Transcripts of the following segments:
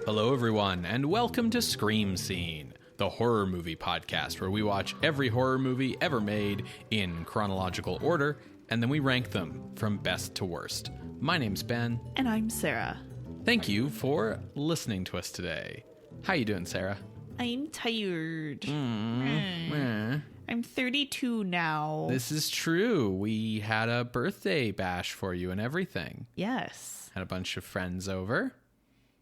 Hello, everyone, and welcome to Scream Scene, the horror movie podcast where we watch every horror movie ever made in chronological order, and then we rank them from best to worst. My name's Ben. And I'm Sarah. Thank you for listening to us today. How you doing, Sarah? I'm tired. I'm 32 now. This is true. We had a birthday bash for you and everything. Yes. Had a bunch of friends over.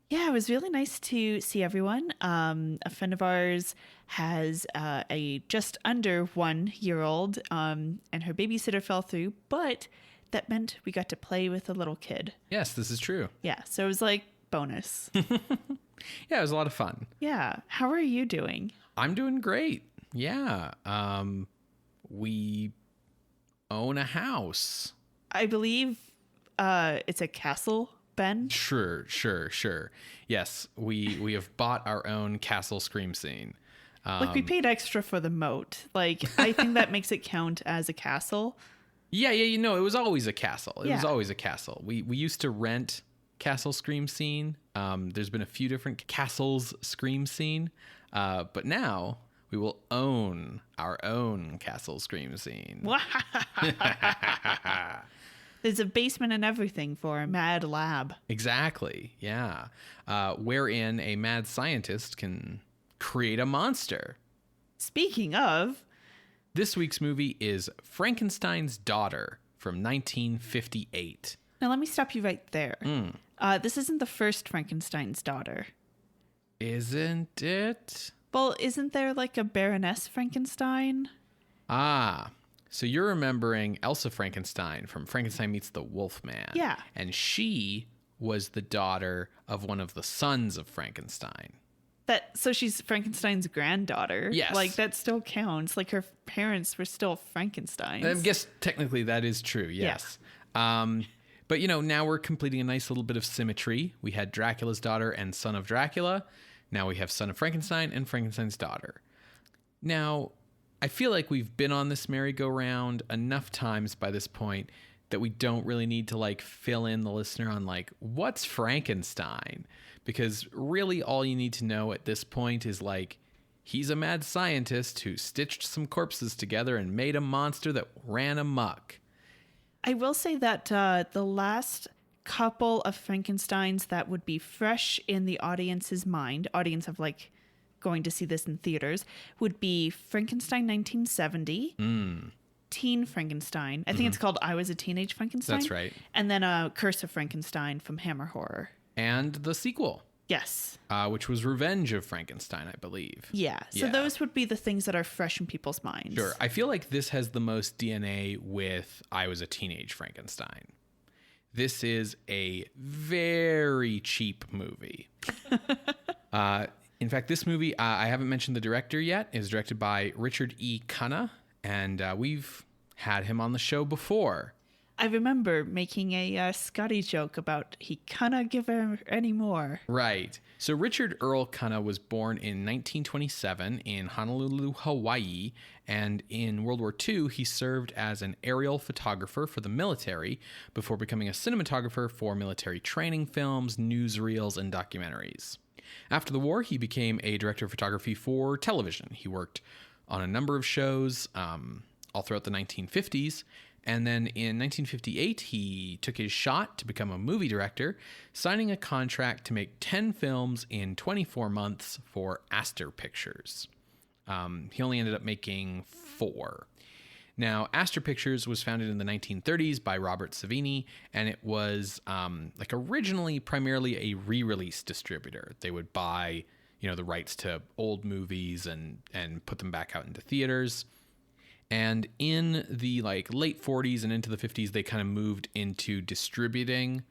Yeah, it was really nice to see everyone. A friend of ours has a just under 1 year-old, and her babysitter fell through, but that meant we got to play with a little kid. Yes, this is true. Yeah, so it was like bonus. Yeah, it was a lot of fun. Yeah. How are you doing? I'm doing great. Yeah. We own a house. I believe it's a castle, Ben? Sure. Yes, we have bought our own castle scream scene. Like, we paid extra for the moat. Like, I think that makes it count as a castle. Yeah, you know, it was always a castle. It was Yeah. always a castle. We used to rent castle scream scene. There's been a few different castles scream scene. But now we will own our own castle scream scene. There's a basement and everything for a mad lab. Exactly, yeah. Wherein a mad scientist can create a monster. Speaking of, This week's movie is Frankenstein's Daughter from 1958. now let me stop you right there. This isn't the first Frankenstein's daughter. Isn't it? Well, isn't there like a Baroness Frankenstein? Ah, so you're remembering Elsa Frankenstein from Frankenstein Meets the Wolfman. Yeah. And she was the daughter of one of the sons of Frankenstein. So she's Frankenstein's granddaughter. Yes. Like, that still counts. Like, her parents were still Frankensteins. I guess technically that is true, yes. But, you know, now we're completing a nice little bit of symmetry. We had Dracula's daughter and son of Dracula. Now we have son of Frankenstein and Frankenstein's daughter. Now, I feel like we've been on this merry-go-round enough times by this point that we don't really need to, like, fill in the listener on, like, what's Frankenstein? Because really all you need to know at this point is, like, he's a mad scientist who stitched some corpses together and made a monster that ran amok. I will say that the last couple of Frankensteins that would be fresh in the audience's mind, audience of like going to see this in theaters, would be Frankenstein 1970, Teen Frankenstein. I think it's called I Was a Teenage Frankenstein. That's right. And then Curse of Frankenstein from Hammer Horror. And the sequel, Yes. which was Revenge of Frankenstein, I believe. Yeah. So Yeah. those would be the things that are fresh in people's minds. Sure. I feel like this has the most DNA with I Was a Teenage Frankenstein. This is a very cheap movie. In fact, this movie, I haven't mentioned the director yet, is directed by Richard Cunha, and we've had him on the show before. I remember making a Scotty joke about he cannot give her any more. Right. So Richard Earl Cunha was born in 1927 in Honolulu, Hawaii, and in World War II, he served as an aerial photographer for the military before becoming a cinematographer for military training films, newsreels, and documentaries. After the war, he became a director of photography for television. He worked on a number of shows all throughout the 1950s. And then in 1958, he took his shot to become a movie director, signing a contract to make 10 films in 24 months for Astor Pictures. He only ended up making 4. Now, Astor Pictures was founded in the 1930s by Robert Savini, and it was like originally primarily a re-release distributor. They would buy, you know, the rights to old movies and put them back out into theaters. And in the like late 40s and into the 50s, they kind of moved into distributing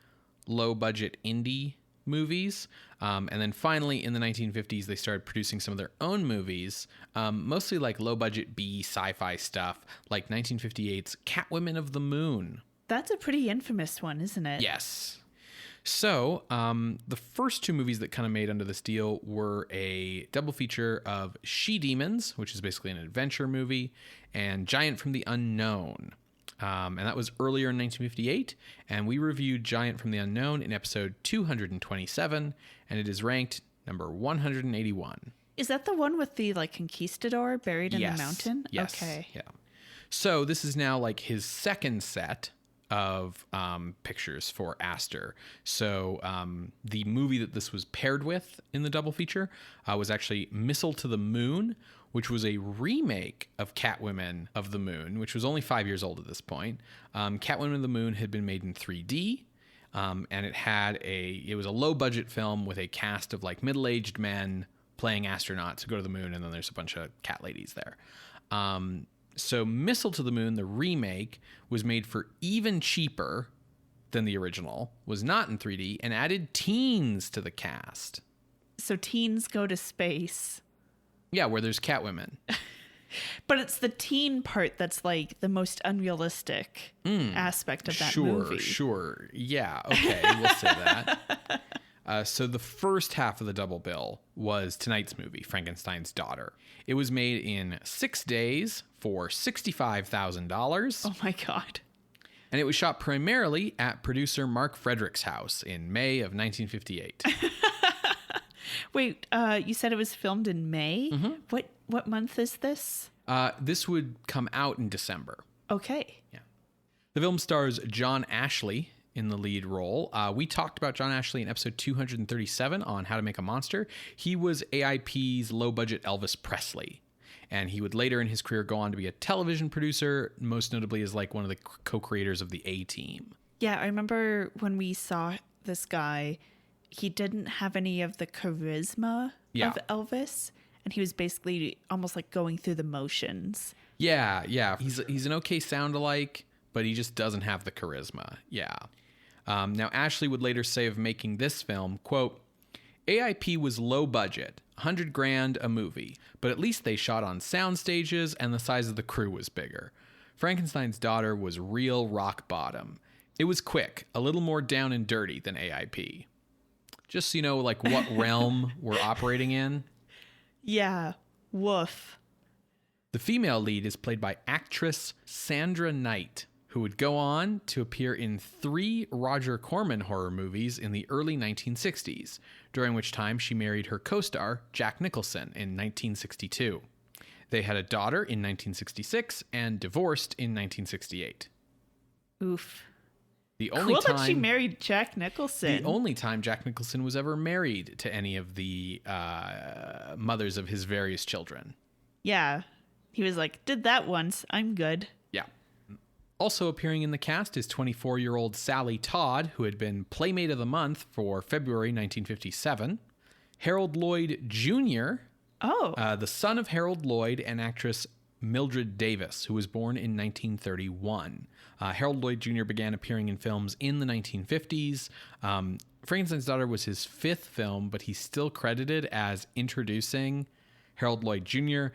low budget indie movies. And then finally in the 1950s, they started producing some of their own movies, mostly like low budget B sci-fi stuff, like 1958's Catwomen of the Moon. That's a pretty infamous one, isn't it? Yes. So the first two movies that kind of made under this deal were a double feature of She-Demons, which is basically an adventure movie, and Giant from the Unknown. And that was earlier in 1958, and we reviewed Giant from the Unknown in episode 227, and it is ranked number 181. Is that the one with the conquistador buried in the mountain? Yes. Okay. Yeah. So this is now his second set of pictures for Astor. So the movie that this was paired with in the double feature was actually Missile to the Moon, which was a remake of Catwoman of the Moon, which was only 5 years old at this point. Catwoman of the Moon had been made in 3D, and it was a low budget film with a cast of middle-aged men playing astronauts who go to the moon, and then there's a bunch of cat ladies there. So Missile to the Moon, the remake, was made for even cheaper than the original, was not in 3D, and added teens to the cast. So teens go to space. Yeah, where there's Catwomen. But it's the teen part that's the most unrealistic aspect of that movie. Sure. Yeah, okay, we'll say that. So the first half of the double bill was tonight's movie, Frankenstein's Daughter. It was made in 6 days for $65,000. Oh my God. And it was shot primarily at producer Mark Frederick's house in May of 1958. Wait, you said it was filmed in May? Mm-hmm. What month is this? This would come out in December. Okay. Yeah. The film stars John Ashley in the lead role. We talked about John Ashley in episode 237 on How to Make a Monster. He was AIP's low-budget Elvis Presley. And he would later in his career go on to be a television producer, most notably as one of the co-creators of the A-Team. Yeah, I remember when we saw this guy, he didn't have any of the charisma of Elvis. And he was basically almost going through the motions. Yeah. He's an okay sound-alike, but he just doesn't have the charisma. Yeah. Now, Ashley would later say of making this film, quote, AIP was low budget, $100,000 a movie, but at least they shot on sound stages and the size of the crew was bigger. Frankenstein's Daughter was real rock bottom. It was quick, a little more down and dirty than AIP. Just so you know, what realm we're operating in. Yeah, Woof. The female lead is played by actress Sandra Knight, who would go on to appear in 3 Roger Corman horror movies in the early 1960s, during which time she married her co-star Jack Nicholson in 1962. They had a daughter in 1966 and divorced in 1968. Oof. The only cool time that she married Jack Nicholson. The only time Jack Nicholson was ever married to any of the mothers of his various children. Yeah. He was did that once. I'm good. Yeah. Also appearing in the cast is 24-year-old Sally Todd, who had been Playmate of the Month for February 1957. Harold Lloyd Jr., the son of Harold Lloyd and actress Mildred Davis, who was born in 1931. Harold Lloyd Jr. began appearing in films in the 1950s. Frankenstein's Daughter was his 5th film, but he's still credited as introducing Harold Lloyd Jr.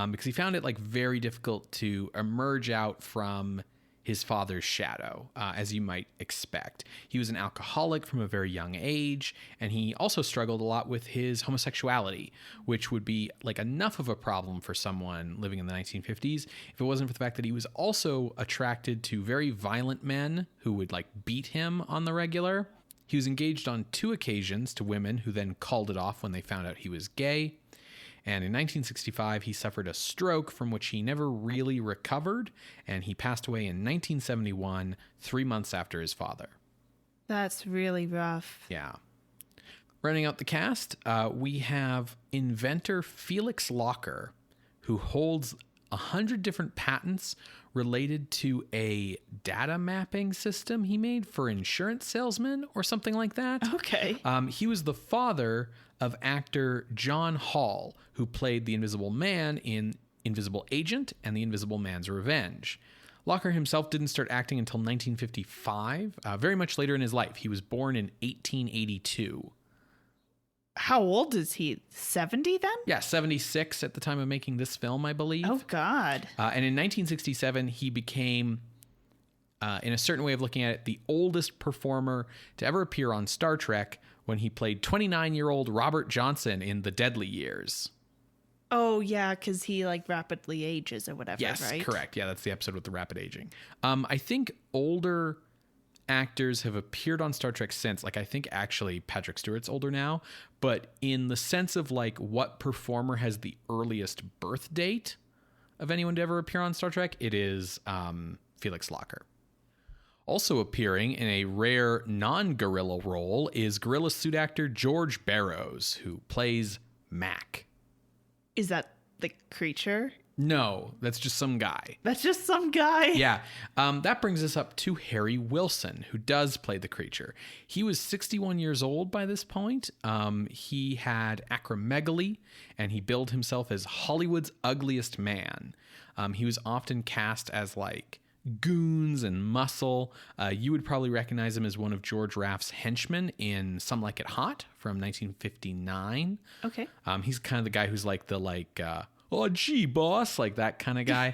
Because he found it very difficult to emerge out from his father's shadow, as you might expect. He was an alcoholic from a very young age, and he also struggled a lot with his homosexuality, which would be enough of a problem for someone living in the 1950s if it wasn't for the fact that he was also attracted to very violent men who would beat him on the regular. He was engaged on 2 occasions to women who then called it off when they found out he was gay. And in 1965, he suffered a stroke from which he never really recovered, and he passed away in 1971, 3 months after his father. That's really rough. Yeah. Rounding out the cast, we have inventor Felix Locker, who holds 100 different patents related to a data mapping system he made for insurance salesmen or something like that. Okay. He was the father of actor John Hall, who played the Invisible Man in Invisible Agent and The Invisible Man's Revenge. Locker himself didn't start acting until 1955, very much later in his life. He was born in 1882. How old is he? 70 then? Yeah, 76 at the time of making this film, I believe. Oh, God. And in 1967, he became in a certain way of looking at it, the oldest performer to ever appear on Star Trek when he played 29-year-old Robert Johnson in The Deadly Years. Oh, yeah, because he like rapidly ages or whatever, yes, right? Correct. Yeah, that's the episode with the rapid aging. I think older actors have appeared on Star Trek since. Like, I think actually Patrick Stewart's older now, but in the sense of like what performer has the earliest birth date of anyone to ever appear on Star Trek, it is Felix Locker. Also appearing in a rare non-gorilla role is gorilla suit actor George Barrows, who plays Mac. Is that the creature? No, that's just some guy. That's just some guy? Yeah. That brings us up to Harry Wilson, who does play the creature. He was 61 years old by this point. He had acromegaly, and he billed himself as Hollywood's ugliest man. He was often cast as like goons and muscle. You would probably recognize him as one of George Raft's henchmen in Some Like It Hot from 1959. Okay. He's kind of the guy who's like the oh gee boss, like that kind of guy.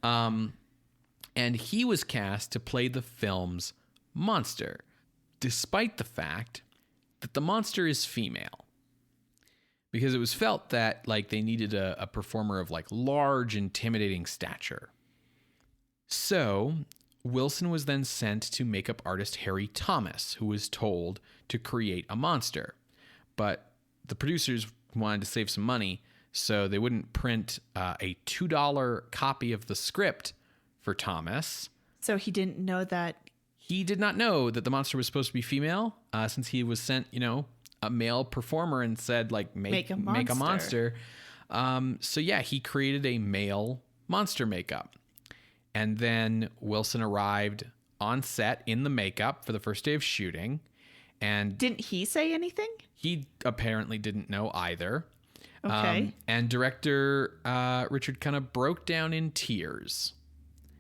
And he was cast to play the film's monster, despite the fact that the monster is female. Because it was felt that like they needed a performer of like large, intimidating stature. So Wilson was then sent to makeup artist Harry Thomas, who was told to create a monster. But the producers wanted to save some money, so they wouldn't print a $2 copy of the script for Thomas. So he didn't know that. He did not know that the monster was supposed to be female, since he was sent, a male performer and said, like, make a monster. So yeah, he created a male monster makeup. And then Wilson arrived on set in the makeup for the first day of shooting. And didn't he say anything? He apparently didn't know either. Okay. And director Richard Cunha broke down in tears.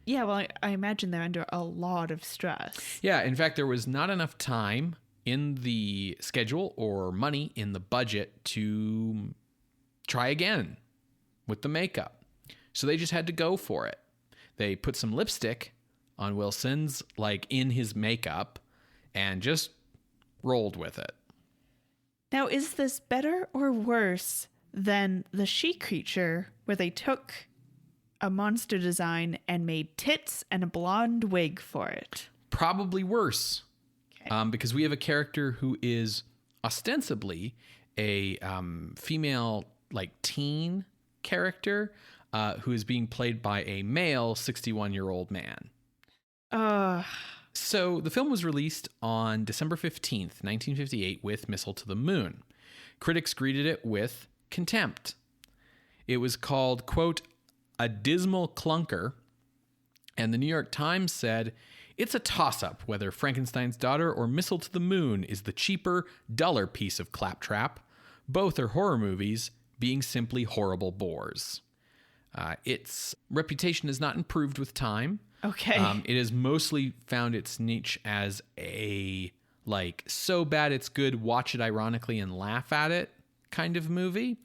Yeah, well, I imagine they're under a lot of stress. Yeah, in fact, there was not enough time in the schedule or money in the budget to try again with the makeup. So they just had to go for it. They put some lipstick on Wilson's, like in his makeup, and just rolled with it. Now, is this better or worse than the she creature, where they took a monster design and made tits and a blonde wig for it? Probably worse. Okay. Because we have a character who is ostensibly a female, like, teen character who is being played by a male 61-year-old man. So the film was released on December 15th, 1958 with Missile to the Moon. Critics greeted it with contempt. It was called, quote, a dismal clunker, and the New York Times said, it's a toss-up whether Frankenstein's Daughter or Missile to the Moon is the cheaper, duller piece of claptrap. Both are horror movies, being simply horrible bores. Its reputation has not improved with time. Okay. It has mostly found its niche as a, like, so bad it's good, watch it ironically and laugh at it kind of movie.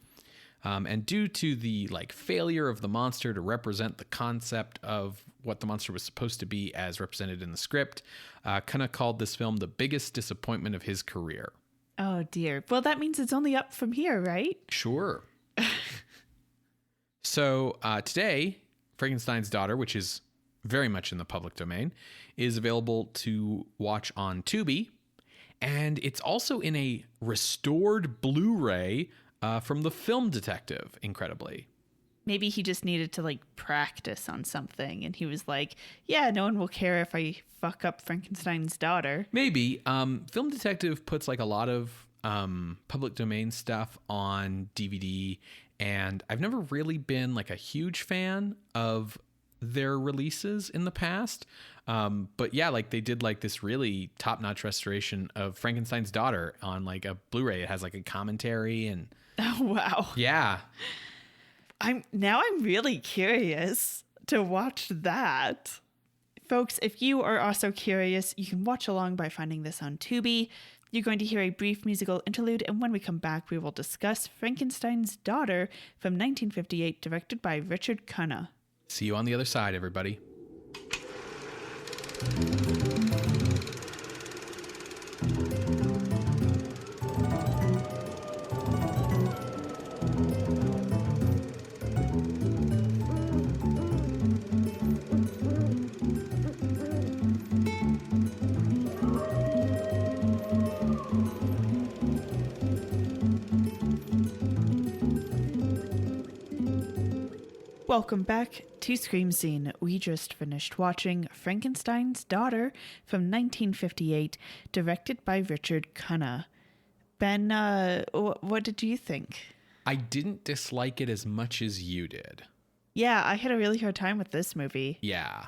And due to the, like, failure of the monster to represent the concept of what the monster was supposed to be as represented in the script, Cunha called this film the biggest disappointment of his career. Oh, dear. Well, that means it's only up from here, right? Sure. So today, Frankenstein's Daughter, which is very much in the public domain, is available to watch on Tubi. And it's also in a restored Blu-ray from The Film Detective, incredibly. Maybe he just needed to, like, practice on something. And he was like, yeah, no one will care if I fuck up Frankenstein's Daughter. Maybe. Film Detective puts, like, a lot of public domain stuff on DVD. And I've never really been, like, a huge fan of their releases in the past. But yeah, like, they did, like, this really top-notch restoration of Frankenstein's Daughter on, like, a Blu-ray. It has, like, a commentary and... Oh, wow. Yeah. I'm really curious to watch that. Folks, if you are also curious, you can watch along by finding this on Tubi. You're going to hear a brief musical interlude, and when we come back, we will discuss Frankenstein's Daughter from 1958, directed by Richard Cunha. See you on the other side, everybody. Welcome back to Scream Scene. We just finished watching Frankenstein's Daughter from 1958, directed by Richard Cunha. Ben, what did you think? I didn't dislike it as much as you did. Yeah, I had a really hard time with this movie. Yeah.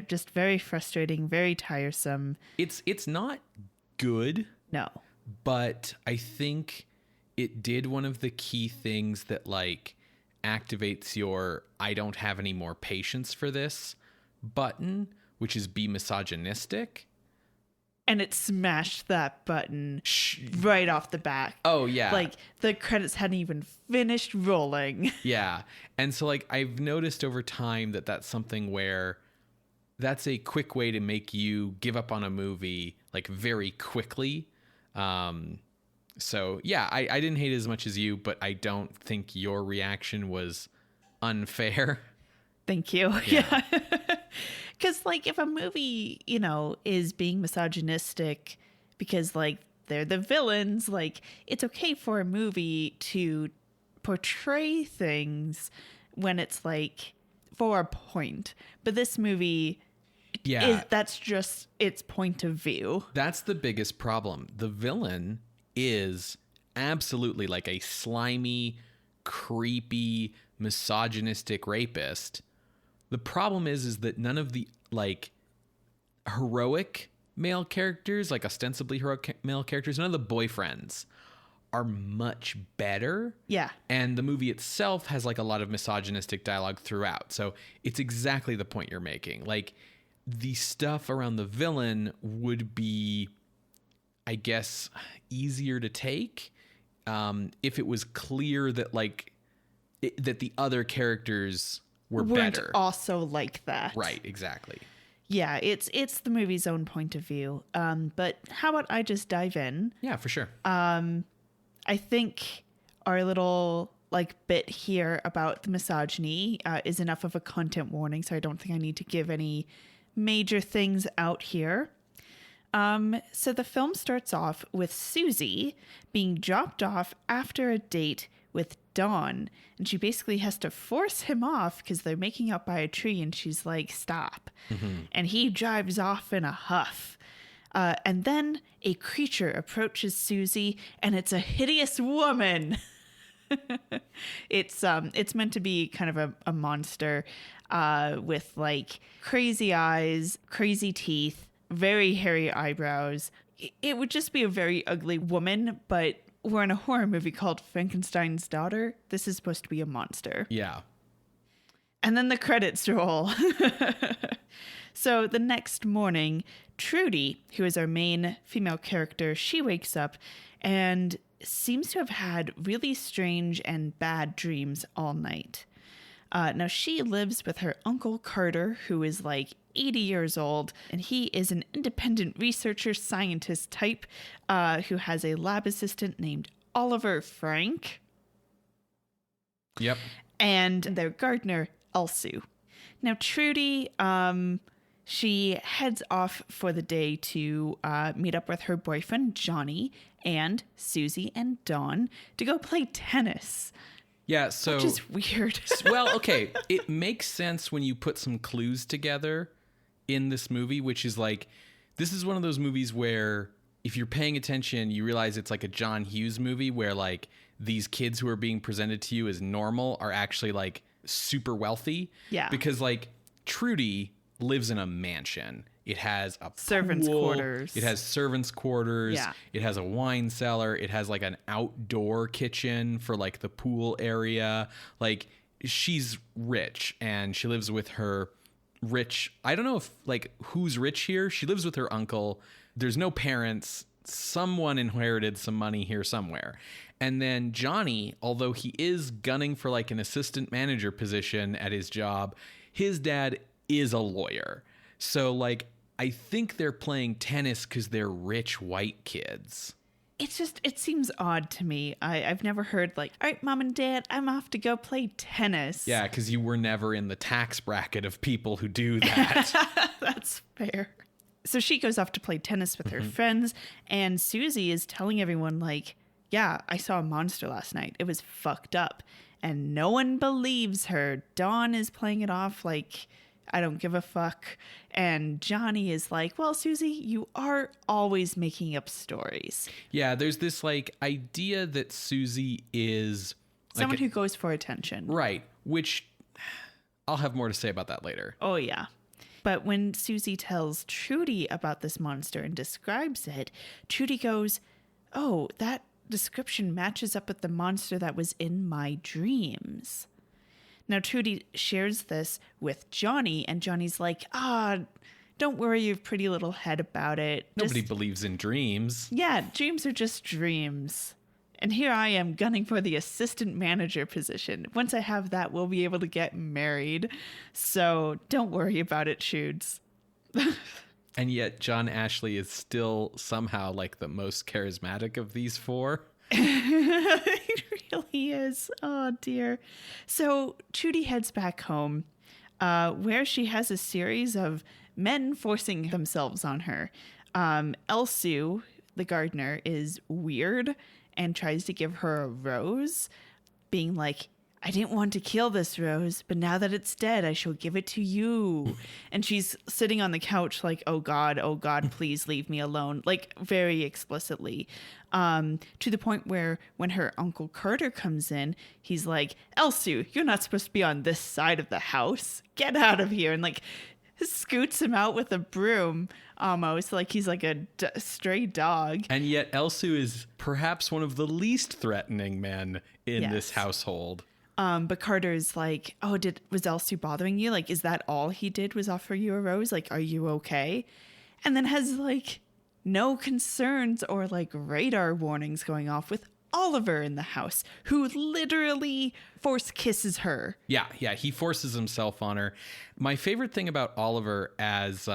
Just very frustrating, very tiresome. It's not good. No. But I think it did one of the key things that like activates your I don't have any more patience for this button, which is be misogynistic. And it smashed that button right off the bat. Oh, yeah. Like the credits hadn't even finished rolling. Yeah. And so like I've noticed over time that that's something where that's a quick way to make you give up on a movie like very quickly. So, yeah, I didn't hate it as much as you, but I don't think your reaction was unfair. Thank you. Yeah. Because, like, if a movie, you know, is being misogynistic because, like, they're the villains, like, it's okay for a movie to portray things when it's, like, for a point. But this movie, that's just its point of view. That's the biggest problem. The villain is absolutely like a slimy, creepy, misogynistic rapist. The problem is that none of the like heroic male characters, like ostensibly heroic male characters, none of the boyfriends are much better. Yeah. And the movie itself has like a lot of misogynistic dialogue throughout. So it's exactly the point you're making. Like the stuff around the villain would be, I guess, easier to take if it was clear that like that the other characters weren't better. Also like that. Right, exactly. Yeah, it's the movie's own point of view. But how about I just dive in? Yeah, for sure. I think our little like bit here about the misogyny is enough of a content warning, so I don't think I need to give any major things out here. So the film starts off with Susie being dropped off after a date with Don, and she basically has to force him off because they're making out by a tree, and she's like, stop. Mm-hmm. And he drives off in a huff. And then a creature approaches Susie, and it's a hideous woman. It's meant to be kind of a monster with like crazy eyes, crazy teeth, very hairy eyebrows. It would just be a very ugly woman, but we're in a horror movie called Frankenstein's Daughter. This is supposed to be a monster. Yeah. And then the credits roll. So the next morning, Trudy, who is our main female character, she wakes up and seems to have had really strange and bad dreams all night. Now, she lives with her uncle Carter, who is like 80 years old, and he is an independent researcher scientist type who has a lab assistant named Oliver Frank. Yep. And their gardener, Elsu. Now, Trudy, she heads off for the day to meet up with her boyfriend, Johnny, and Susie and Dawn to go play tennis. Yeah, so... Which is weird. Well, okay, it makes sense when you put some clues together in this movie, which is like, this is one of those movies where if you're paying attention, you realize it's like a John Hughes movie where like these kids who are being presented to you as normal are actually like super wealthy. Yeah. Because like Trudy lives in a mansion. It has a servants' pool, quarters. It has servants' quarters. Yeah. It has a wine cellar. It has like an outdoor kitchen for like the pool area. Like she's rich and she lives with her rich. I don't know if like who's rich here. She lives with her uncle. There's no parents. Someone inherited some money here somewhere. And then Johnny, although he is gunning for like an assistant manager position at his job, his dad is a lawyer. So like I think they're playing tennis because they're rich white kids. It seems odd to me. I've never heard like, all right, mom and dad, I'm off to go play tennis. Yeah, because you were never in the tax bracket of people who do that. That's fair. So she goes off to play tennis with her friends, and Susie is telling everyone like, yeah, I saw a monster last night. It was fucked up. And no one believes her. Dawn is playing it off like, I don't give a fuck. And Johnny is like, well, Susie, you are always making up stories. Yeah, there's this like idea that Susie is someone who goes for attention. Right, which I'll have more to say about that later. Oh, yeah. But when Susie tells Trudy about this monster and describes it, Trudy goes, oh, that description matches up with the monster that was in my dreams. Now, Trudy shares this with Johnny, and Johnny's like, don't worry your pretty little head about it. Nobody believes in dreams. Yeah, dreams are just dreams. And here I am gunning for the assistant manager position. Once I have that, we'll be able to get married. So don't worry about it, Shoods. And yet John Ashley is still somehow like the most charismatic of these four. He really is. Oh, dear. So Trudy heads back home, where she has a series of men forcing themselves on her. Elsu, the gardener, is weird and tries to give her a rose, being like, I didn't want to kill this rose, but now that it's dead, I shall give it to you. And she's sitting on the couch like, oh God, please leave me alone. Like very explicitly, to the point where when her Uncle Carter comes in, he's like, Elsu, you're not supposed to be on this side of the house. Get out of here. And like scoots him out with a broom, almost like he's like a stray dog. And yet Elsu is perhaps one of the least threatening men in this household. But Carter's like, oh, was Elsu bothering you? Like, is that all he did was offer you a rose? Like, are you okay? And then has like no concerns or like radar warnings going off with Oliver in the house, who literally force kisses her. Yeah, he forces himself on her. My favorite thing about Oliver as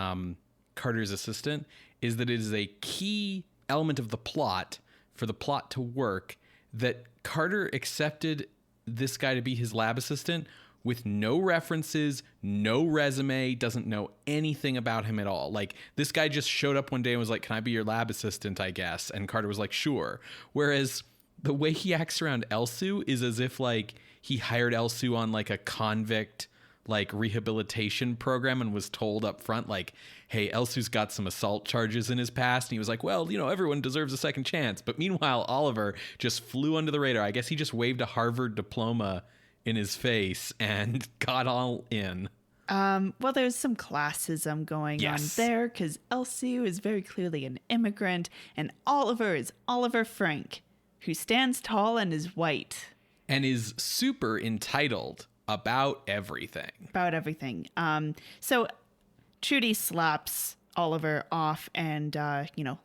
Carter's assistant is that it is a key element of the plot for the plot to work that Carter accepted this guy to be his lab assistant with no references, no resume, doesn't know anything about him at all. Like, this guy just showed up one day and was like, can I be your lab assistant, I guess? And Carter was like, sure. Whereas the way he acts around Elsu is as if like he hired Elsu on like a convict like rehabilitation program and was told up front like, hey, Elsu's got some assault charges in his past. And he was like, well, everyone deserves a second chance. But meanwhile, Oliver just flew under the radar. I guess he just waved a Harvard diploma in his face and got all in. Well, there's some classism going on there because Elsu is very clearly an immigrant and Oliver is Oliver Frank, who stands tall and is white. And is super entitled about everything. So Trudy slaps Oliver off and,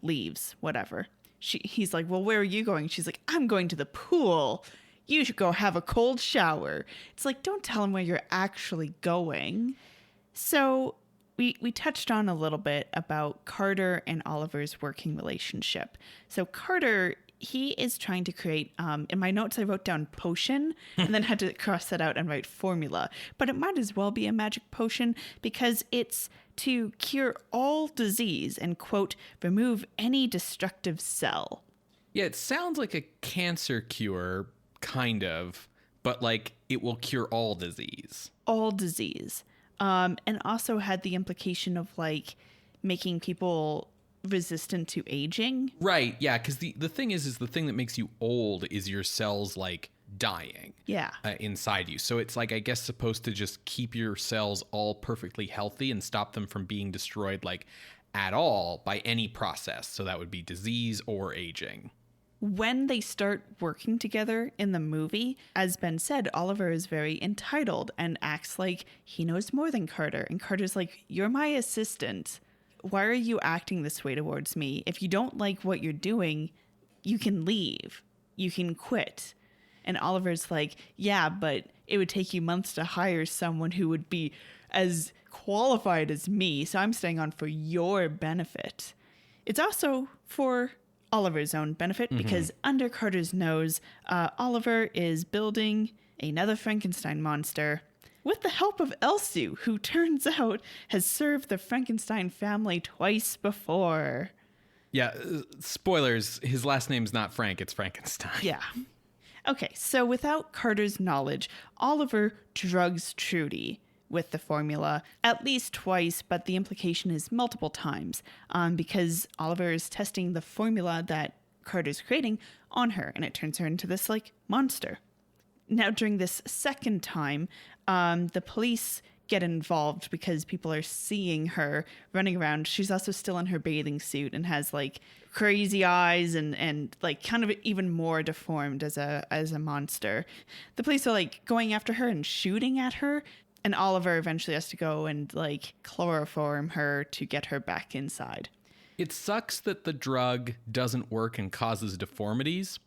leaves, whatever. He's like, well, where are you going? She's like, I'm going to the pool. You should go have a cold shower. It's like, don't tell him where you're actually going. So we touched on a little bit about Carter and Oliver's working relationship. So Carter, he is trying to create, in my notes I wrote down potion and then had to cross that out and write formula. But it might as well be a magic potion because it's to cure all disease and, quote, remove any destructive cell. Yeah, it sounds like a cancer cure, kind of, but like it will cure all disease. All disease. And also had the implication of like making people resistant to aging. Right, yeah, because the thing is the thing that makes you old is your cells like dying inside you. So it's like, I guess, supposed to just keep your cells all perfectly healthy and stop them from being destroyed like at all by any process. So that would be disease or aging. When they start working together in the movie, as Ben said, Oliver is very entitled and acts like he knows more than Carter. And Carter's like, you're my assistant. Why are you acting this way towards me? If you don't like what you're doing, you can leave. You can quit. And Oliver's like, yeah, but it would take you months to hire someone who would be as qualified as me, so I'm staying on for your benefit. It's also for Oliver's own benefit because under Carter's nose, Oliver is building another Frankenstein monster with the help of Elsie, who turns out has served the Frankenstein family twice before. Yeah, spoilers, his last name's not Frank, it's Frankenstein. Yeah. Okay, so without Carter's knowledge, Oliver drugs Trudy with the formula at least twice, but the implication is multiple times because Oliver is testing the formula that Carter's creating on her, and it turns her into this, like, monster. Now, during this second time, the police get involved because people are seeing her running around. She's also still in her bathing suit and has, like, crazy eyes and like kind of even more deformed as a monster. The police are, like, going after her and shooting at her. And Oliver eventually has to go and, like, chloroform her to get her back inside. It sucks that the drug doesn't work and causes deformities.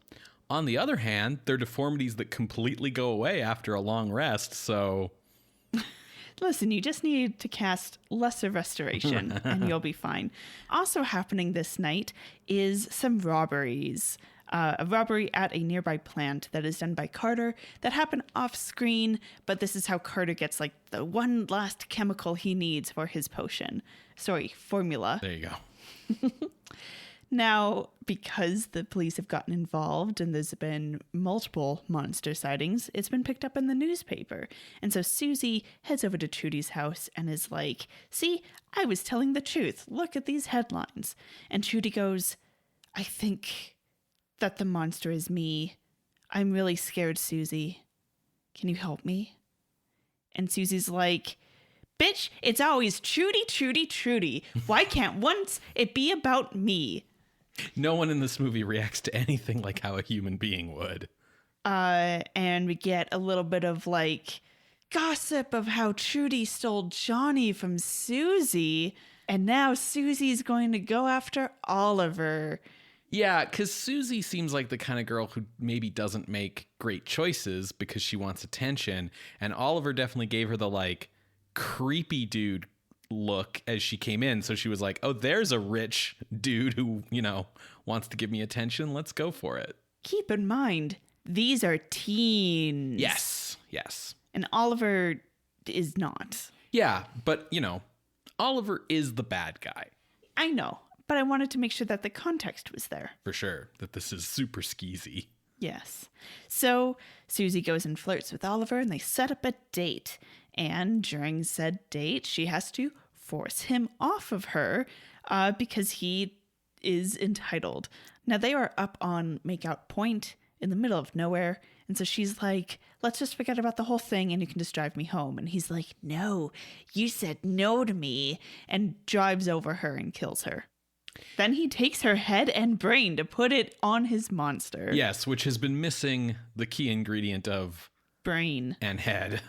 On the other hand, they're deformities that completely go away after a long rest, so... Listen, you just need to cast Lesser Restoration and you'll be fine. Also happening this night is some robberies. A robbery at a nearby plant that is done by Carter that happen off screen, but this is how Carter gets, like, the one last chemical he needs for his potion. Sorry, formula. There you go. Now, because the police have gotten involved and there's been multiple monster sightings, it's been picked up in the newspaper. And so Susie heads over to Trudy's house and is like, see, I was telling the truth. Look at these headlines. And Trudy goes, I think that the monster is me. I'm really scared, Susie. Can you help me? And Susie's like, bitch, it's always Trudy, Trudy, Trudy. Why can't once it be about me? No one in this movie reacts to anything like how a human being would. And we get a little bit of, like, gossip of how Trudy stole Johnny from Susie. And now Susie's going to go after Oliver. Yeah, because Susie seems like the kind of girl who maybe doesn't make great choices because she wants attention. And Oliver definitely gave her the, like, creepy dude look as she came in. So she was like, oh, there's a rich dude who, you know, wants to give me attention. Let's go for it. Keep in mind, these are teens. Yes. And Oliver is not. Yeah, but, you know, Oliver is the bad guy. I know. But I wanted to make sure that the context was there. For sure, that this is super skeezy. Yes. So Susie goes and flirts with Oliver and they set up a date. And during said date, she has to force him off of her because he is entitled. Now they are up on Makeout Point in the middle of nowhere. And so she's like, let's just forget about the whole thing and you can just drive me home. And he's like, no, you said no to me, and drives over her and kills her. Then he takes her head and brain to put it on his monster. Yes, which has been missing the key ingredient of brain and head.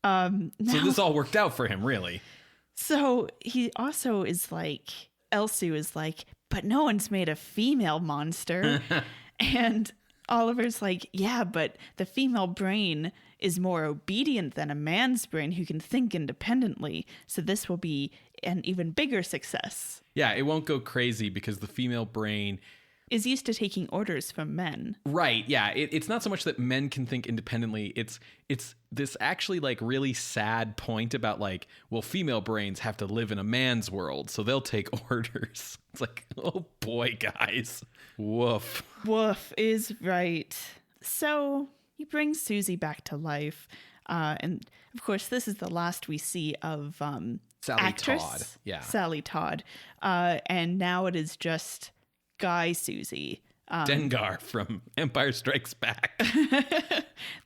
So this all worked out for him, really. So he also is like, Elsie is like, but no one's made a female monster. And Oliver's like, yeah, but the female brain is more obedient than a man's brain who can think independently. So this will be an even bigger success. Yeah, it won't go crazy because the female brain is used to taking orders from men. Right, yeah. It's not so much that men can think independently. It's this actually, like, really sad point about, like, well, female brains have to live in a man's world, so they'll take orders. It's like, oh boy, guys. Woof. Woof is right. So he brings Susie back to life. And, of course, this is the last we see of Sally actress Todd. Yeah. Sally Todd. And now it is just Guy Susie. Dengar from Empire Strikes Back.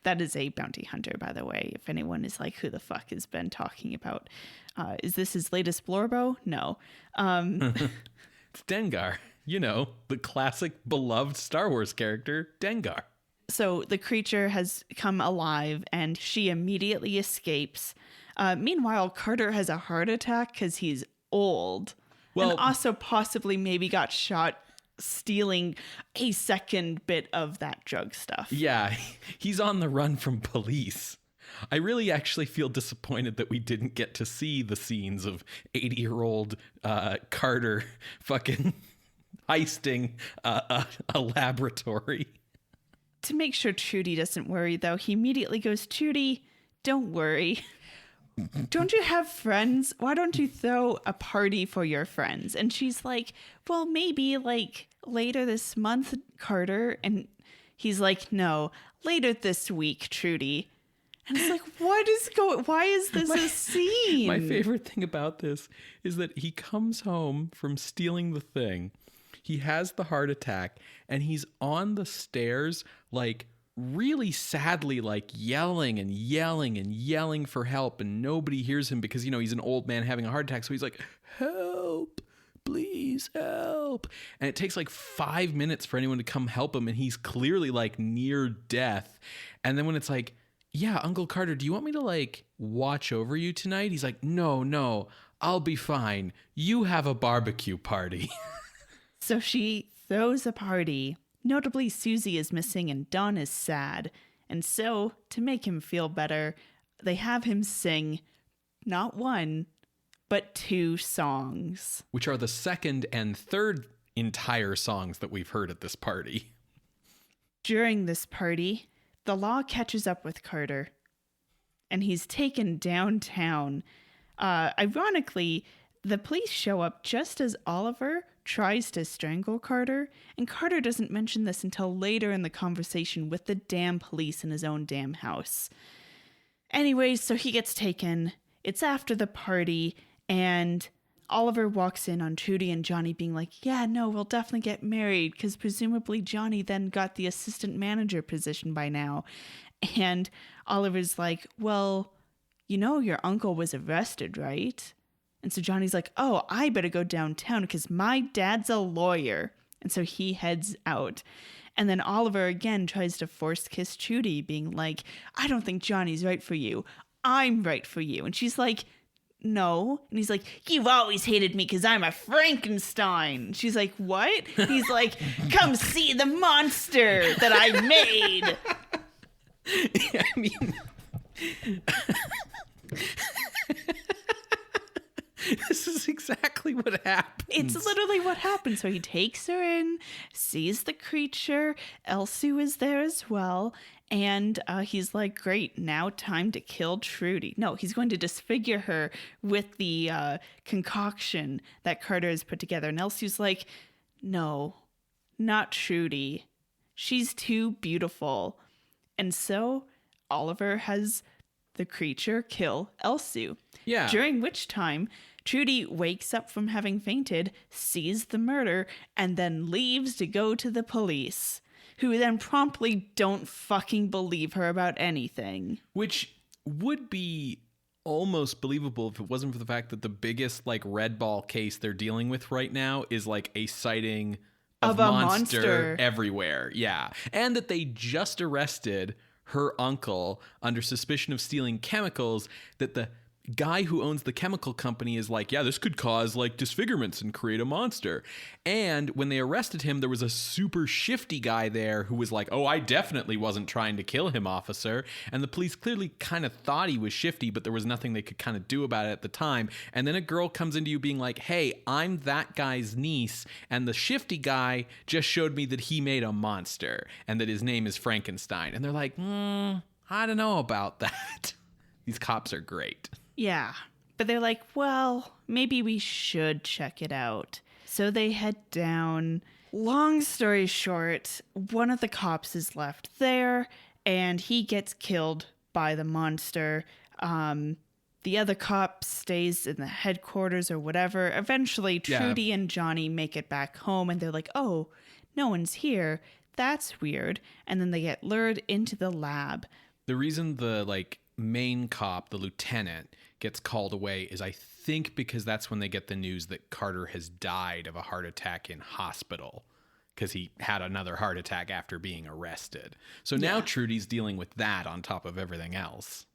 That is a bounty hunter, by the way. If anyone is like, who the fuck has Ben talking about? Is this his latest Blorbo? No. It's Dengar. You know, the classic beloved Star Wars character, Dengar. So the creature has come alive and she immediately escapes. Meanwhile, Carter has a heart attack because he's old. Well, and also possibly maybe got shot stealing a second bit of that drug stuff. Yeah, he's on the run from police. I really actually feel disappointed that we didn't get to see the scenes of 80-year-old Carter fucking heisting a laboratory. To make sure Trudy doesn't worry, though, he immediately goes, Trudy, don't worry. Don't you have friends? Why don't you throw a party for your friends? And she's like, well, maybe like later this month, Carter. And he's like, no, later this week, Trudy. And it's like, why is this a scene? My favorite thing about this is that he comes home from stealing the thing. He has the heart attack and he's on the stairs, like really sadly, like yelling and yelling and yelling for help. And nobody hears him because, he's an old man having a heart attack. So he's like, help, please help. And it takes like 5 minutes for anyone to come help him. And he's clearly like near death. And then when it's like, yeah, Uncle Carter, do you want me to like watch over you tonight? He's like, no, I'll be fine. You have a barbecue party. So she throws a party. Notably, Susie is missing and Don is sad. And so, to make him feel better, they have him sing not one, but 2 songs. Which are the second and third entire songs that we've heard at this party. During this party, the law catches up with Carter, and he's taken downtown. Ironically, the police show up just as Oliver tries to strangle Carter, and Carter doesn't mention this until later in the conversation with the damn police in his own damn house. Anyways, so he gets taken. It's after the party, and Oliver walks in on Trudy and Johnny being like, yeah, no, we'll definitely get married, because presumably Johnny then got the assistant manager position by now. And Oliver's like, well, your uncle was arrested, right? And so Johnny's like, oh, I better go downtown because my dad's a lawyer. And so he heads out. And then Oliver again tries to force kiss Trudy, being like, I don't think Johnny's right for you. I'm right for you. And she's like, no. And he's like, you've always hated me because I'm a Frankenstein. She's like, what? He's like, come see the monster that I made. Yeah, I mean... This is exactly what happens. It's literally what happens. So he takes her in, sees the creature. Elsie is there as well. And he's like, great, now time to kill Trudy. No, he's going to disfigure her with the concoction that Carter has put together. And Elsie's like, no, not Trudy. She's too beautiful. And so Oliver has the creature kill Elsie. Yeah. During which time Trudy wakes up from having fainted, sees the murder, and then leaves to go to the police, who then promptly don't fucking believe her about anything. Which would be almost believable if it wasn't for the fact that the biggest like red ball case they're dealing with right now is like a sighting of a monster everywhere. Yeah. And that they just arrested her uncle under suspicion of stealing chemicals, that the guy who owns the chemical company is like, yeah, this could cause like disfigurements and create a monster. And when they arrested him, there was a super shifty guy there who was like, oh, I definitely wasn't trying to kill him, officer. And the police clearly kind of thought he was shifty, but there was nothing they could kind of do about it at the time. And then a girl comes into you being like, hey, I'm that guy's niece, and the shifty guy just showed me that he made a monster and that his name is Frankenstein. And they're like, I don't know about that. These cops are great. Yeah, but they're like, well, maybe we should check it out. So they head down. Long story short, one of the cops is left there, and he gets killed by the monster. The other cop stays in the headquarters or whatever. Eventually, Trudy and Johnny make it back home, and they're like, oh, no one's here. That's weird. And then they get lured into the lab. The reason the main cop, the lieutenant, gets called away is I think because that's when they get the news that Carter has died of a heart attack in hospital, because he had another heart attack after being arrested. So now Trudy's dealing with that on top of everything else.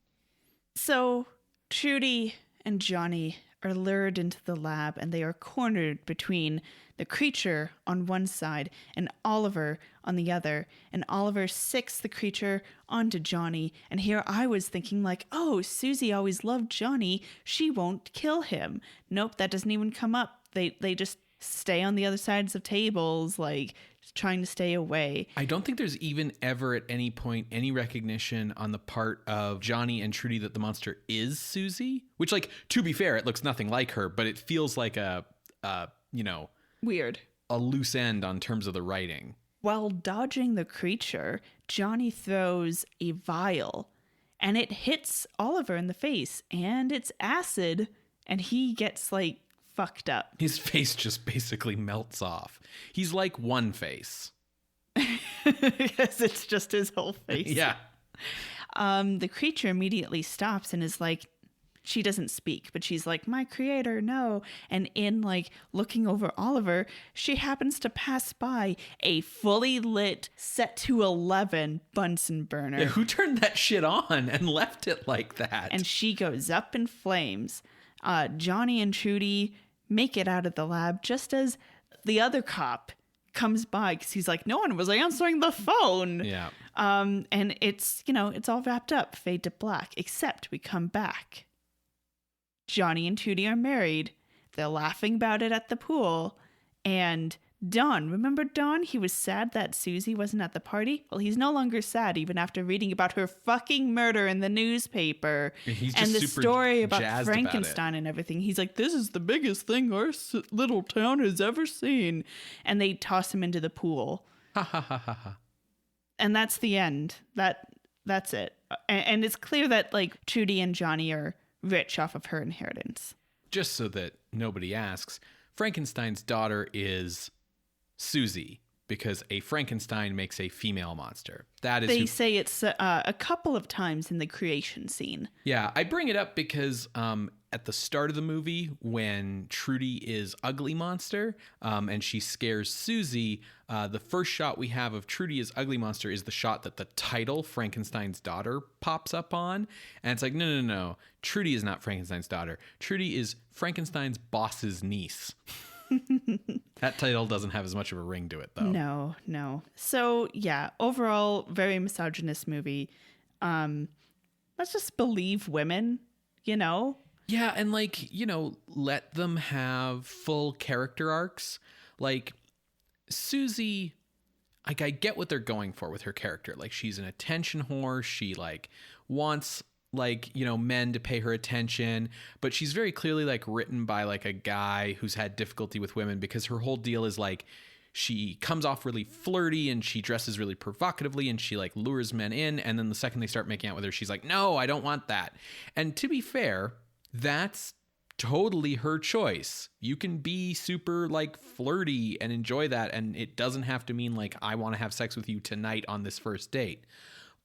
So Trudy and Johnny are lured into the lab, and they are cornered between the creature on one side and Oliver on the other. And Oliver sicks the creature onto Johnny. And here I was thinking like, oh, Susie always loved Johnny. She won't kill him. Nope, that doesn't even come up. They just stay on the other sides of tables, like trying to stay away. I don't think there's even ever at any point any recognition on the part of Johnny and Trudy that the monster is Susie, which, like, to be fair, it looks nothing like her, but it feels like a weird, a loose end on terms of the writing. While dodging the creature, Johnny throws a vial and it hits Oliver in the face, and it's acid, and he gets like fucked up. His face just basically melts off. He's like One Face. Because it's just his whole face. Yeah. The creature immediately stops and is like, she doesn't speak, but she's like, my creator, no. And in like looking over Oliver, she happens to pass by a fully lit, set to 11 Bunsen burner. Yeah, who turned that shit on and left it like that? And she goes up in flames. Johnny and Trudy make it out of the lab just as the other cop comes by, because he's like, no one was answering the phone. Yeah. And it's, it's all wrapped up, fade to black, except we come back. Johnny and Trudy are married. They're laughing about it at the pool. And Don, remember Don? He was sad that Susie wasn't at the party. Well, he's no longer sad even after reading about her fucking murder in the newspaper. He's just and the super story about jazzed Frankenstein and everything. He's like, this is the biggest thing our little town has ever seen. And they toss him into the pool. Ha ha ha ha ha. And that's the end. That's it. And it's clear that like Trudy and Johnny are rich off of her inheritance. Just so that nobody asks, Frankenstein's daughter is Susie, because a Frankenstein makes a female monster. That is. They say it's a couple of times in the creation scene. Yeah, I bring it up because at the start of the movie, when Trudy is Ugly Monster and she scares Susie, the first shot we have of Trudy as Ugly Monster is the shot that the title Frankenstein's Daughter pops up on. And it's like, no. Trudy is not Frankenstein's daughter. Trudy is Frankenstein's boss's niece. That title doesn't have as much of a ring to it, though. No. So, yeah, overall, very misogynist movie. Let's just believe women, Yeah, and let them have full character arcs. Like, Susie, I get what they're going for with her character. Like, she's an attention whore. She, wants men to pay her attention, but she's very clearly written by a guy who's had difficulty with women, because her whole deal is she comes off really flirty and she dresses really provocatively and she lures men in, and then the second they start making out with her, she's like, no, I don't want that. And to be fair, that's totally her choice. You can be super flirty and enjoy that, and it doesn't have to mean I want to have sex with you tonight on this first date.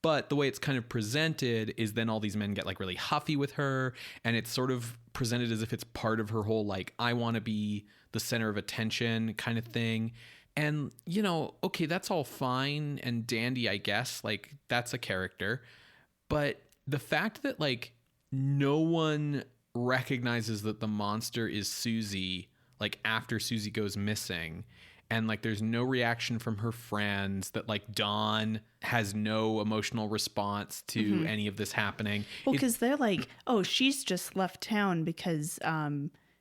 But the way it's kind of presented is then all these men get really huffy with her, and it's sort of presented as if it's part of her whole I want to be the center of attention kind of thing. And, okay, that's all fine and dandy, I guess. That's a character. But the fact that no one recognizes that the monster is Susie after Susie goes missing, and there's no reaction from her friends, that Dawn has no emotional response to any of this happening. Well, because they're oh, she's just left town because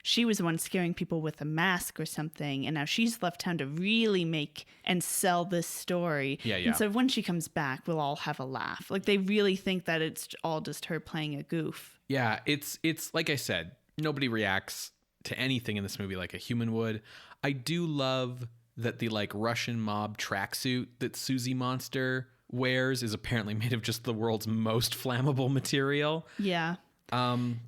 she was the one scaring people with a mask or something, and now she's left town to really make and sell this story. Yeah. And so when she comes back, we'll all have a laugh. They really think that it's all just her playing a goof. Yeah, it's like I said, nobody reacts to anything in this movie like a human would. I do love that the Russian mob tracksuit that Susie Monster wears is apparently made of just the world's most flammable material. Yeah.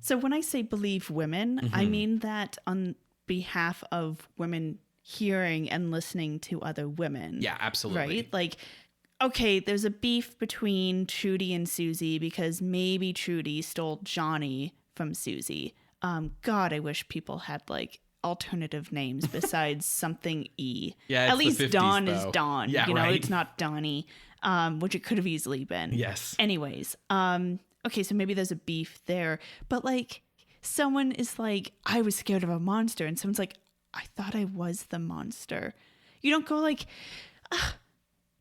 So when I say believe women, I mean that on behalf of women hearing and listening to other women. Yeah, absolutely. Right? Okay, there's a beef between Trudy and Susie because maybe Trudy stole Johnny from Susie. God, I wish people had alternative names besides something E. Yeah, at least 50s, Dawn though. is Dawn. Yeah, right. It's not Donnie, which it could have easily been. Yes. Anyways, okay, so maybe there's a beef there, but someone is like, I was scared of a monster, and someone's like, I thought I was the monster. You don't go like,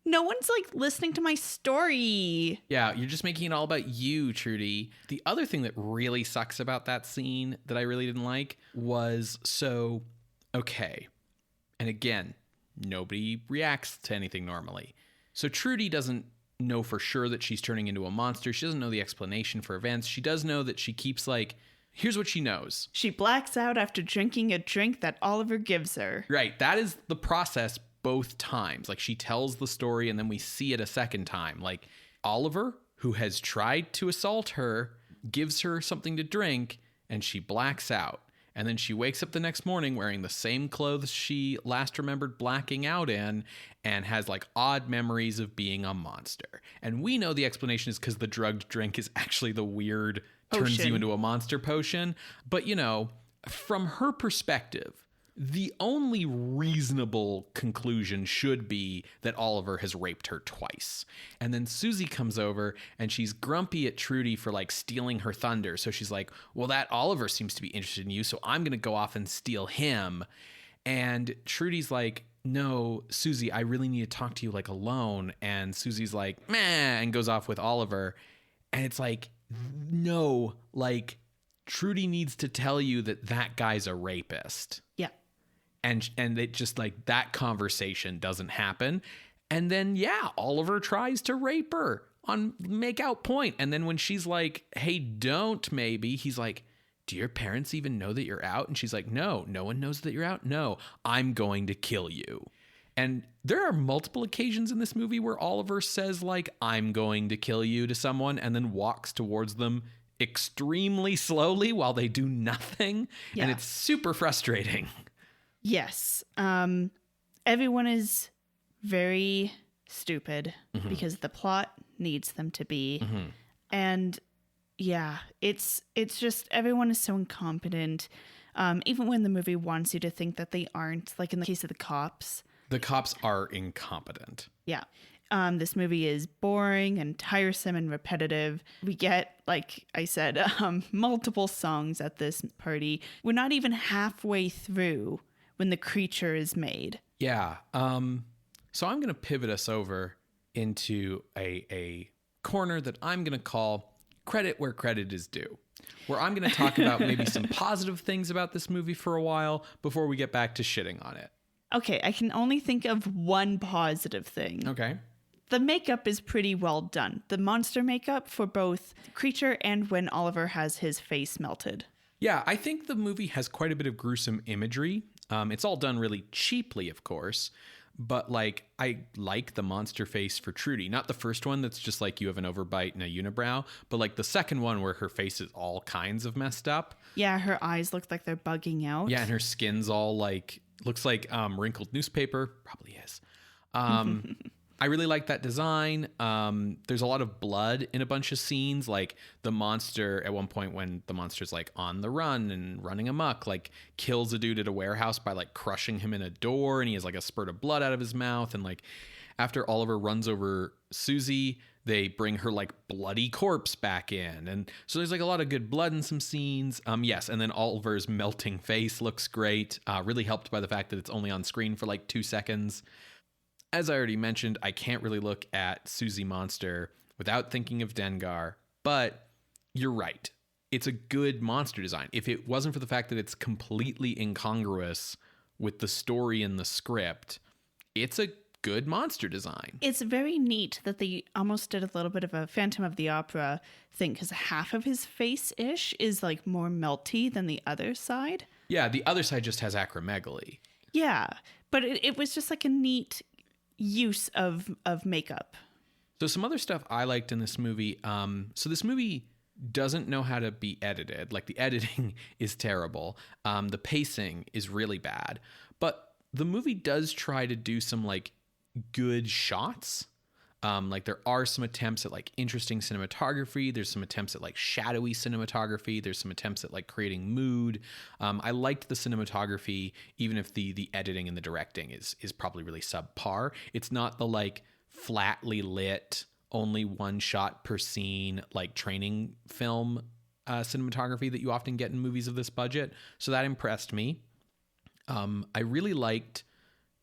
no one's like listening to my story. Yeah, you're just making it all about you, Trudy. The other thing that really sucks about that scene that I really didn't like was okay. And again, nobody reacts to anything normally. So Trudy doesn't know for sure that she's turning into a monster. She doesn't know the explanation for events. She does know that she keeps like, here's what she knows. She blacks out after drinking a drink that Oliver gives her. Right. That is the process both times. Like she tells the story and then we see it a second time. Like Oliver, who has tried to assault her, gives her something to drink and she blacks out. And then she wakes up the next morning wearing the same clothes she last remembered blacking out in and has like odd memories of being a monster. And we know the explanation is because the drugged drink is actually the weird turns you into a monster potion. But, you know, from her perspective, the only reasonable conclusion should be that Oliver has raped her twice. And then Susie comes over and she's grumpy at Trudy for like stealing her thunder. So she's like, well, that Oliver seems to be interested in you, so I'm going to go off and steal him. And Trudy's like, no, Susie, I really need to talk to you like alone. And Susie's like, meh, and goes off with Oliver. And it's like, no, like Trudy needs to tell you that that guy's a rapist. Yeah. And it just like that conversation doesn't happen. And then, yeah, Oliver tries to rape her on make out point. And then when she's like, hey, don't maybe, he's like, do your parents even know that you're out? And she's like, no one knows that you're out. No, I'm going to kill you. And there are multiple occasions in this movie where Oliver says like, I'm going to kill you to someone and then walks towards them extremely slowly while they do nothing. Yeah. And it's super frustrating. Yes. Everyone is very stupid because the plot needs them to be. And yeah, it's just everyone is so incompetent. Even when the movie wants you to think that they aren't, like in the case of the cops. The cops are incompetent. Yeah. This movie is boring and tiresome and repetitive. We get, like I said, multiple songs at this party. We're not even halfway through when the creature is made. Yeah. So I'm going to pivot us over into a corner that I'm going to call credit where credit is due, where I'm going to talk about maybe some positive things about this movie for a while before we get back to shitting on it. Okay, I can only think of one positive thing. Okay. The makeup is pretty well done. The monster makeup for both creature and when Oliver has his face melted. Yeah, I think the movie has quite a bit of gruesome imagery. It's all done really cheaply, of course, but like I like the monster face for Trudy. Not the first one that's just like you have an overbite and a unibrow, but like the second one where her face is all kinds of messed up. Yeah, her eyes look like they're bugging out. Yeah, and her skin's all like, looks like wrinkled newspaper. Probably is. I really like that design. There's a lot of blood in a bunch of scenes. Like the monster at one point when the monster's like on the run and running amok, like kills a dude at a warehouse by like crushing him in a door. And he has like a spurt of blood out of his mouth. And like after Oliver runs over Susie, they bring her like bloody corpse back in. And so there's like a lot of good blood in some scenes. Yes. And then Oliver's melting face looks great. Really helped by the fact that it's only on screen for like 2 seconds. As I already mentioned, I can't really look at Susie Monster without thinking of Dengar, but you're right. It's a good monster design. If it wasn't for the fact that it's completely incongruous with the story and the script, it's a good monster design. It's very neat that they almost did a little bit of a Phantom of the Opera thing because half of his face-ish is like more melty than the other side. Yeah, the other side just has acromegaly. Yeah, but it was just like a neat use of makeup. So some other stuff I liked in this movie. So this movie doesn't know how to be edited. Like the editing is terrible. The pacing is really bad. But the movie does try to do some like good shots. Like there are some attempts at like interesting cinematography. There's some attempts at like shadowy cinematography. There's some attempts at like creating mood. I liked the cinematography, even if the editing and the directing is probably really subpar. It's not the like flatly lit, only one shot per scene, like training film cinematography that you often get in movies of this budget. So that impressed me. I really liked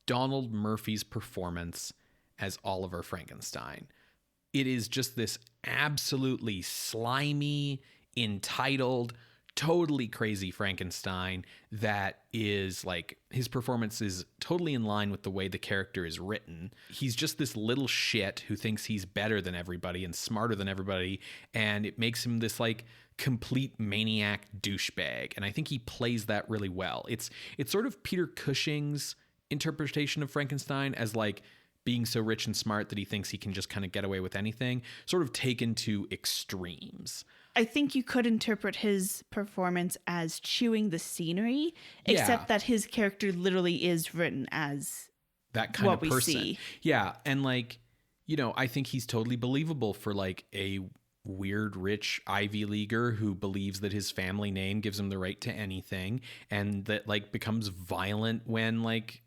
Donald Murphy's performance as Oliver Frankenstein. It is just this absolutely slimy, entitled, totally crazy Frankenstein that is like, his performance is totally in line with the way the character is written. He's just this little shit who thinks he's better than everybody and smarter than everybody, and it makes him this like complete maniac douchebag. And I think he plays that really well. It's sort of Peter Cushing's interpretation of Frankenstein as like being so rich and smart that he thinks he can just kind of get away with anything, sort of taken to extremes. I think you could interpret his performance as chewing the scenery, except that his character literally is written as that kind of person. We see. Yeah. And like, you know, I think he's totally believable for like a weird, rich Ivy Leaguer who believes that his family name gives him the right to anything, and that like becomes violent when like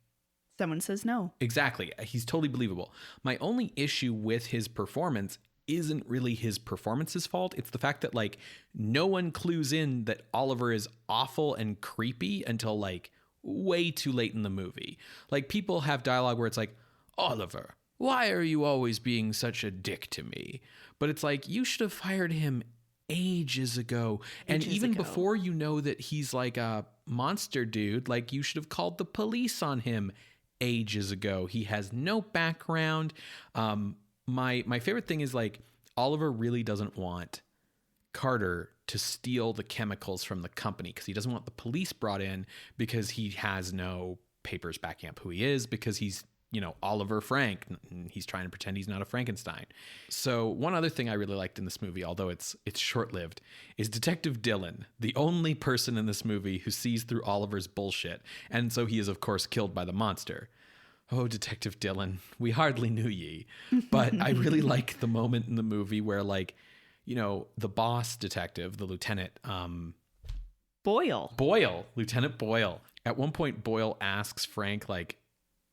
someone says no. Exactly. He's totally believable. My only issue with his performance isn't really his performance's fault. It's the fact that like no one clues in that Oliver is awful and creepy until like way too late in the movie. Like people have dialogue where it's like, Oliver, why are you always being such a dick to me? But it's like, you should have fired him ages ago. And even before you know that he's like a monster dude, like you should have called the police on him ages ago. He has no background. My favorite thing is like Oliver really doesn't want Carter to steal the chemicals from the company because he doesn't want the police brought in because he has no papers backing up who he is, because he's, you know, Oliver Frank. He's trying to pretend he's not a Frankenstein. So one other thing I really liked in this movie, although it's short-lived, is Detective Dillon, the only person in this movie who sees through Oliver's bullshit. And so he is, of course, killed by the monster. Oh, Detective Dillon, we hardly knew ye. But I really like the moment in the movie where, like, you know, the boss detective, the lieutenant, Lieutenant Boyle. At one point, Boyle asks Frank, like,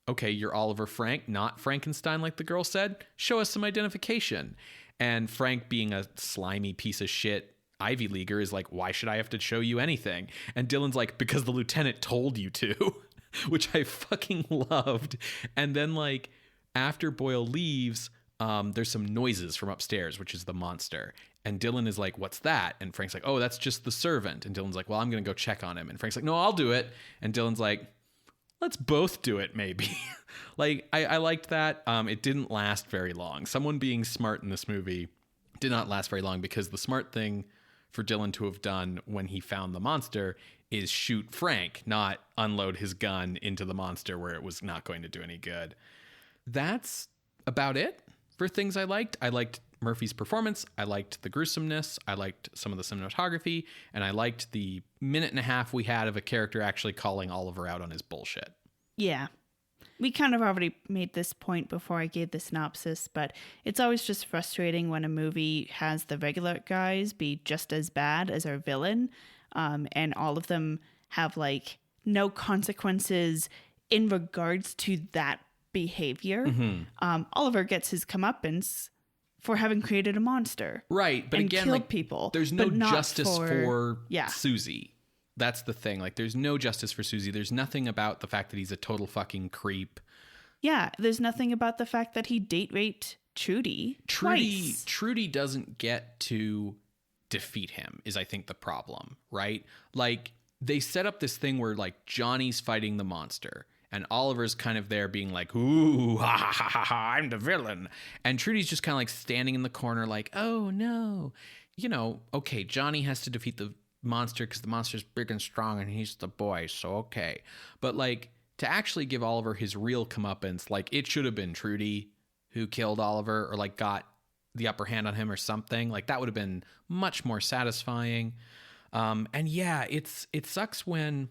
okay, you're Oliver Frank, not Frankenstein like the girl said. Show us some identification. And Frank, being a slimy piece of shit Ivy Leaguer, is like, why should I have to show you anything? And Dillon's like, because the lieutenant told you to. Which I fucking loved. And then like after Boyle leaves, there's some noises from upstairs, which is the monster. And Dillon is like, what's that? And Frank's like, oh, that's just the servant. And Dillon's like, well, I'm going to go check on him. And Frank's like, no, I'll do it. And Dillon's like, let's both do it, maybe. Like, I liked that. It didn't last very long. Someone being smart in this movie did not last very long, because the smart thing for Dillon to have done when he found the monster is shoot Frank, not unload his gun into the monster where it was not going to do any good. That's about it for things I liked. I liked Murphy's performance. I liked the gruesomeness. I liked some of the cinematography. And I liked the minute and a half we had of a character actually calling Oliver out on his bullshit. Yeah. We kind of already made this point before I gave the synopsis, but it's always just frustrating when a movie has the regular guys be just as bad as our villain. And all of them have like no consequences in regards to that behavior. Mm-hmm. Oliver gets his comeuppance for having created a monster, right? But and again, killed like, people. There's no justice for yeah. Susie. That's the thing. Like, there's no justice for Susie. There's nothing about the fact that he's a total fucking creep. Yeah, there's nothing about the fact that he date raped Trudy twice. Trudy doesn't get to defeat him, is I think the problem, right? Like, they set up this thing where like Johnny's fighting the monster and Oliver's kind of there being like, ooh, ha ha ha ha, ha, I'm the villain. And Trudy's just kind of like standing in the corner like, oh no. You know, okay, Johnny has to defeat the monster because the monster's big and strong and he's the boy, so okay. But like, to actually give Oliver his real comeuppance, like it should have been Trudy who killed Oliver or like got the upper hand on him or something. Like that would have been much more satisfying. And yeah, it sucks when,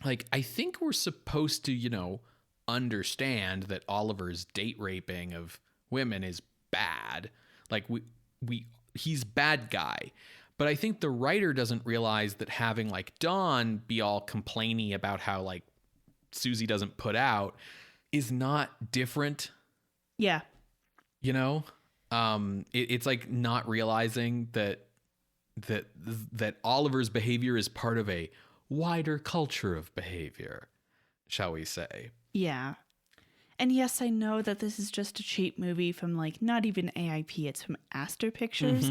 like, I think we're supposed to, you know, understand that Oliver's date raping of women is bad. Like he's bad guy. But I think the writer doesn't realize that having like Dawn be all complainy about how like Susie doesn't put out is not different. Yeah. You know? It's like not realizing that that Oliver's behavior is part of a wider culture of behavior, shall we say. Yeah. And yes, I know that this is just a cheap movie from like not even AIP, it's from Astor Pictures,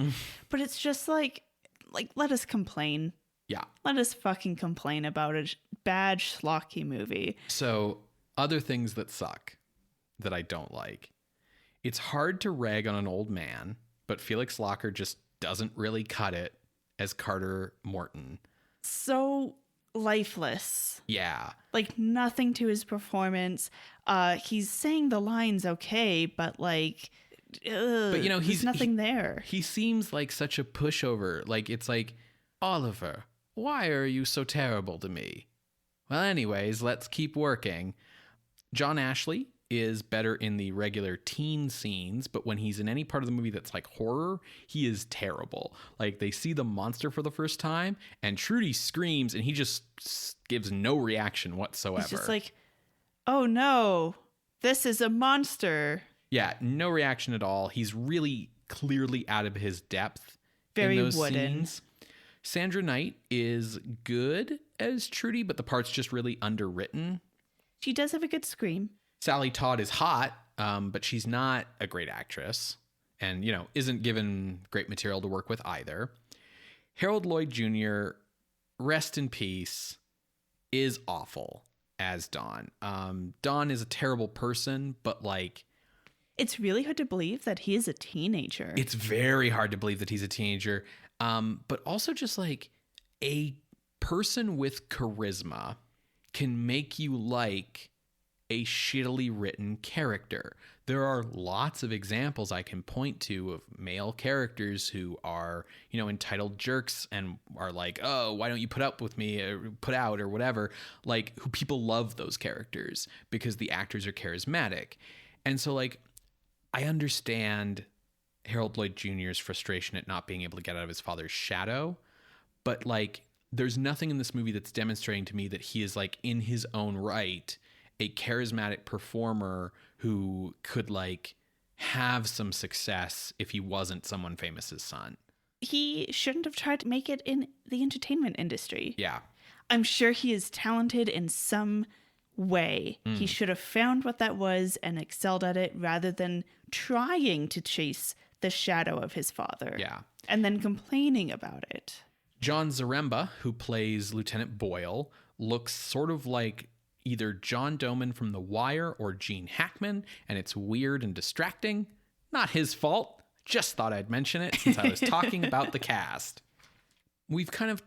but it's just like let us complain. Yeah. Let us fucking complain about a bad schlocky movie. So, other things that suck that I don't like. It's hard to rag on an old man, but Felix Locker just doesn't really cut it as Carter Morton. So lifeless. Yeah. Like nothing to his performance. He's saying the lines okay, but like, but there's nothing there. He seems like such a pushover. Like, it's like, Oliver, why are you so terrible to me? Well, anyways, let's keep working. John Ashley is better in the regular teen scenes, but when he's in any part of the movie that's like horror, he is terrible. Like, they see the monster for the first time, and Trudy screams, and he just gives no reaction whatsoever. He's just like, oh no, this is a monster. Yeah, no reaction at all. He's really clearly out of his depth. Very in those wooden. Scenes. Sandra Knight is good as Trudy, but the part's just really underwritten. She does have a good scream. Sally Todd is hot, but she's not a great actress and, isn't given great material to work with either. Harold Lloyd Jr., rest in peace, is awful as Don. Don is a terrible person, but like... It's really hard to believe that he is a teenager. It's very hard to believe that he's a teenager. But also just like a person with charisma can make you like a shittily written character. There are lots of examples I can point to of male characters who are, entitled jerks and are like, oh, why don't you put up with me or put out or whatever? Like, who people love those characters because the actors are charismatic. And so like, I understand Harold Lloyd Jr.'s frustration at not being able to get out of his father's shadow, but like, there's nothing in this movie that's demonstrating to me that he is like in his own right a charismatic performer who could like have some success if he wasn't someone famous's son. He shouldn't have tried to make it in the entertainment industry. Yeah. I'm sure he is talented in some way. He should have found what that was and excelled at it rather than trying to chase the shadow of his father. Yeah. And then complaining about it. John Zaremba, who plays Lieutenant Boyle, looks sort of like either John Doman from The Wire or Gene Hackman, and it's weird and distracting. Not his fault. Just thought I'd mention it since I was talking about the cast. We've kind of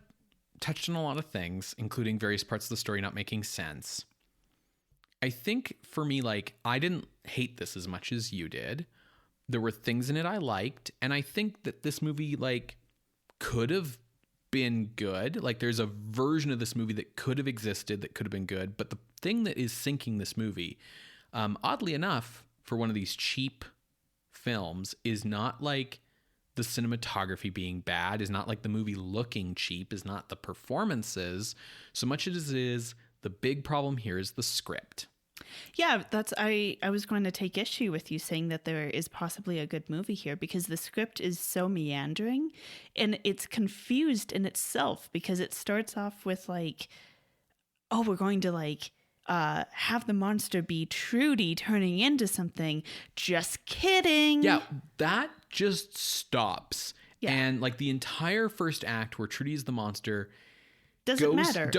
touched on a lot of things, including various parts of the story not making sense. I think for me, like, I didn't hate this as much as you did. There were things in it I liked, and I think that this movie, like, could have been good. Like, there's a version of this movie that could have existed that could have been good, but the thing that is sinking this movie, oddly enough, for one of these cheap films, is not like the cinematography being bad, is not like the movie looking cheap, is not the performances, so much as it is the big problem here is the script. Yeah, I was going to take issue with you saying that there is possibly a good movie here because the script is so meandering and it's confused in itself because it starts off with like, oh, we're going to like have the monster be Trudy turning into something. Just kidding. Yeah, that just stops. Yeah. And like the entire first act where Trudy is the monster doesn't matter.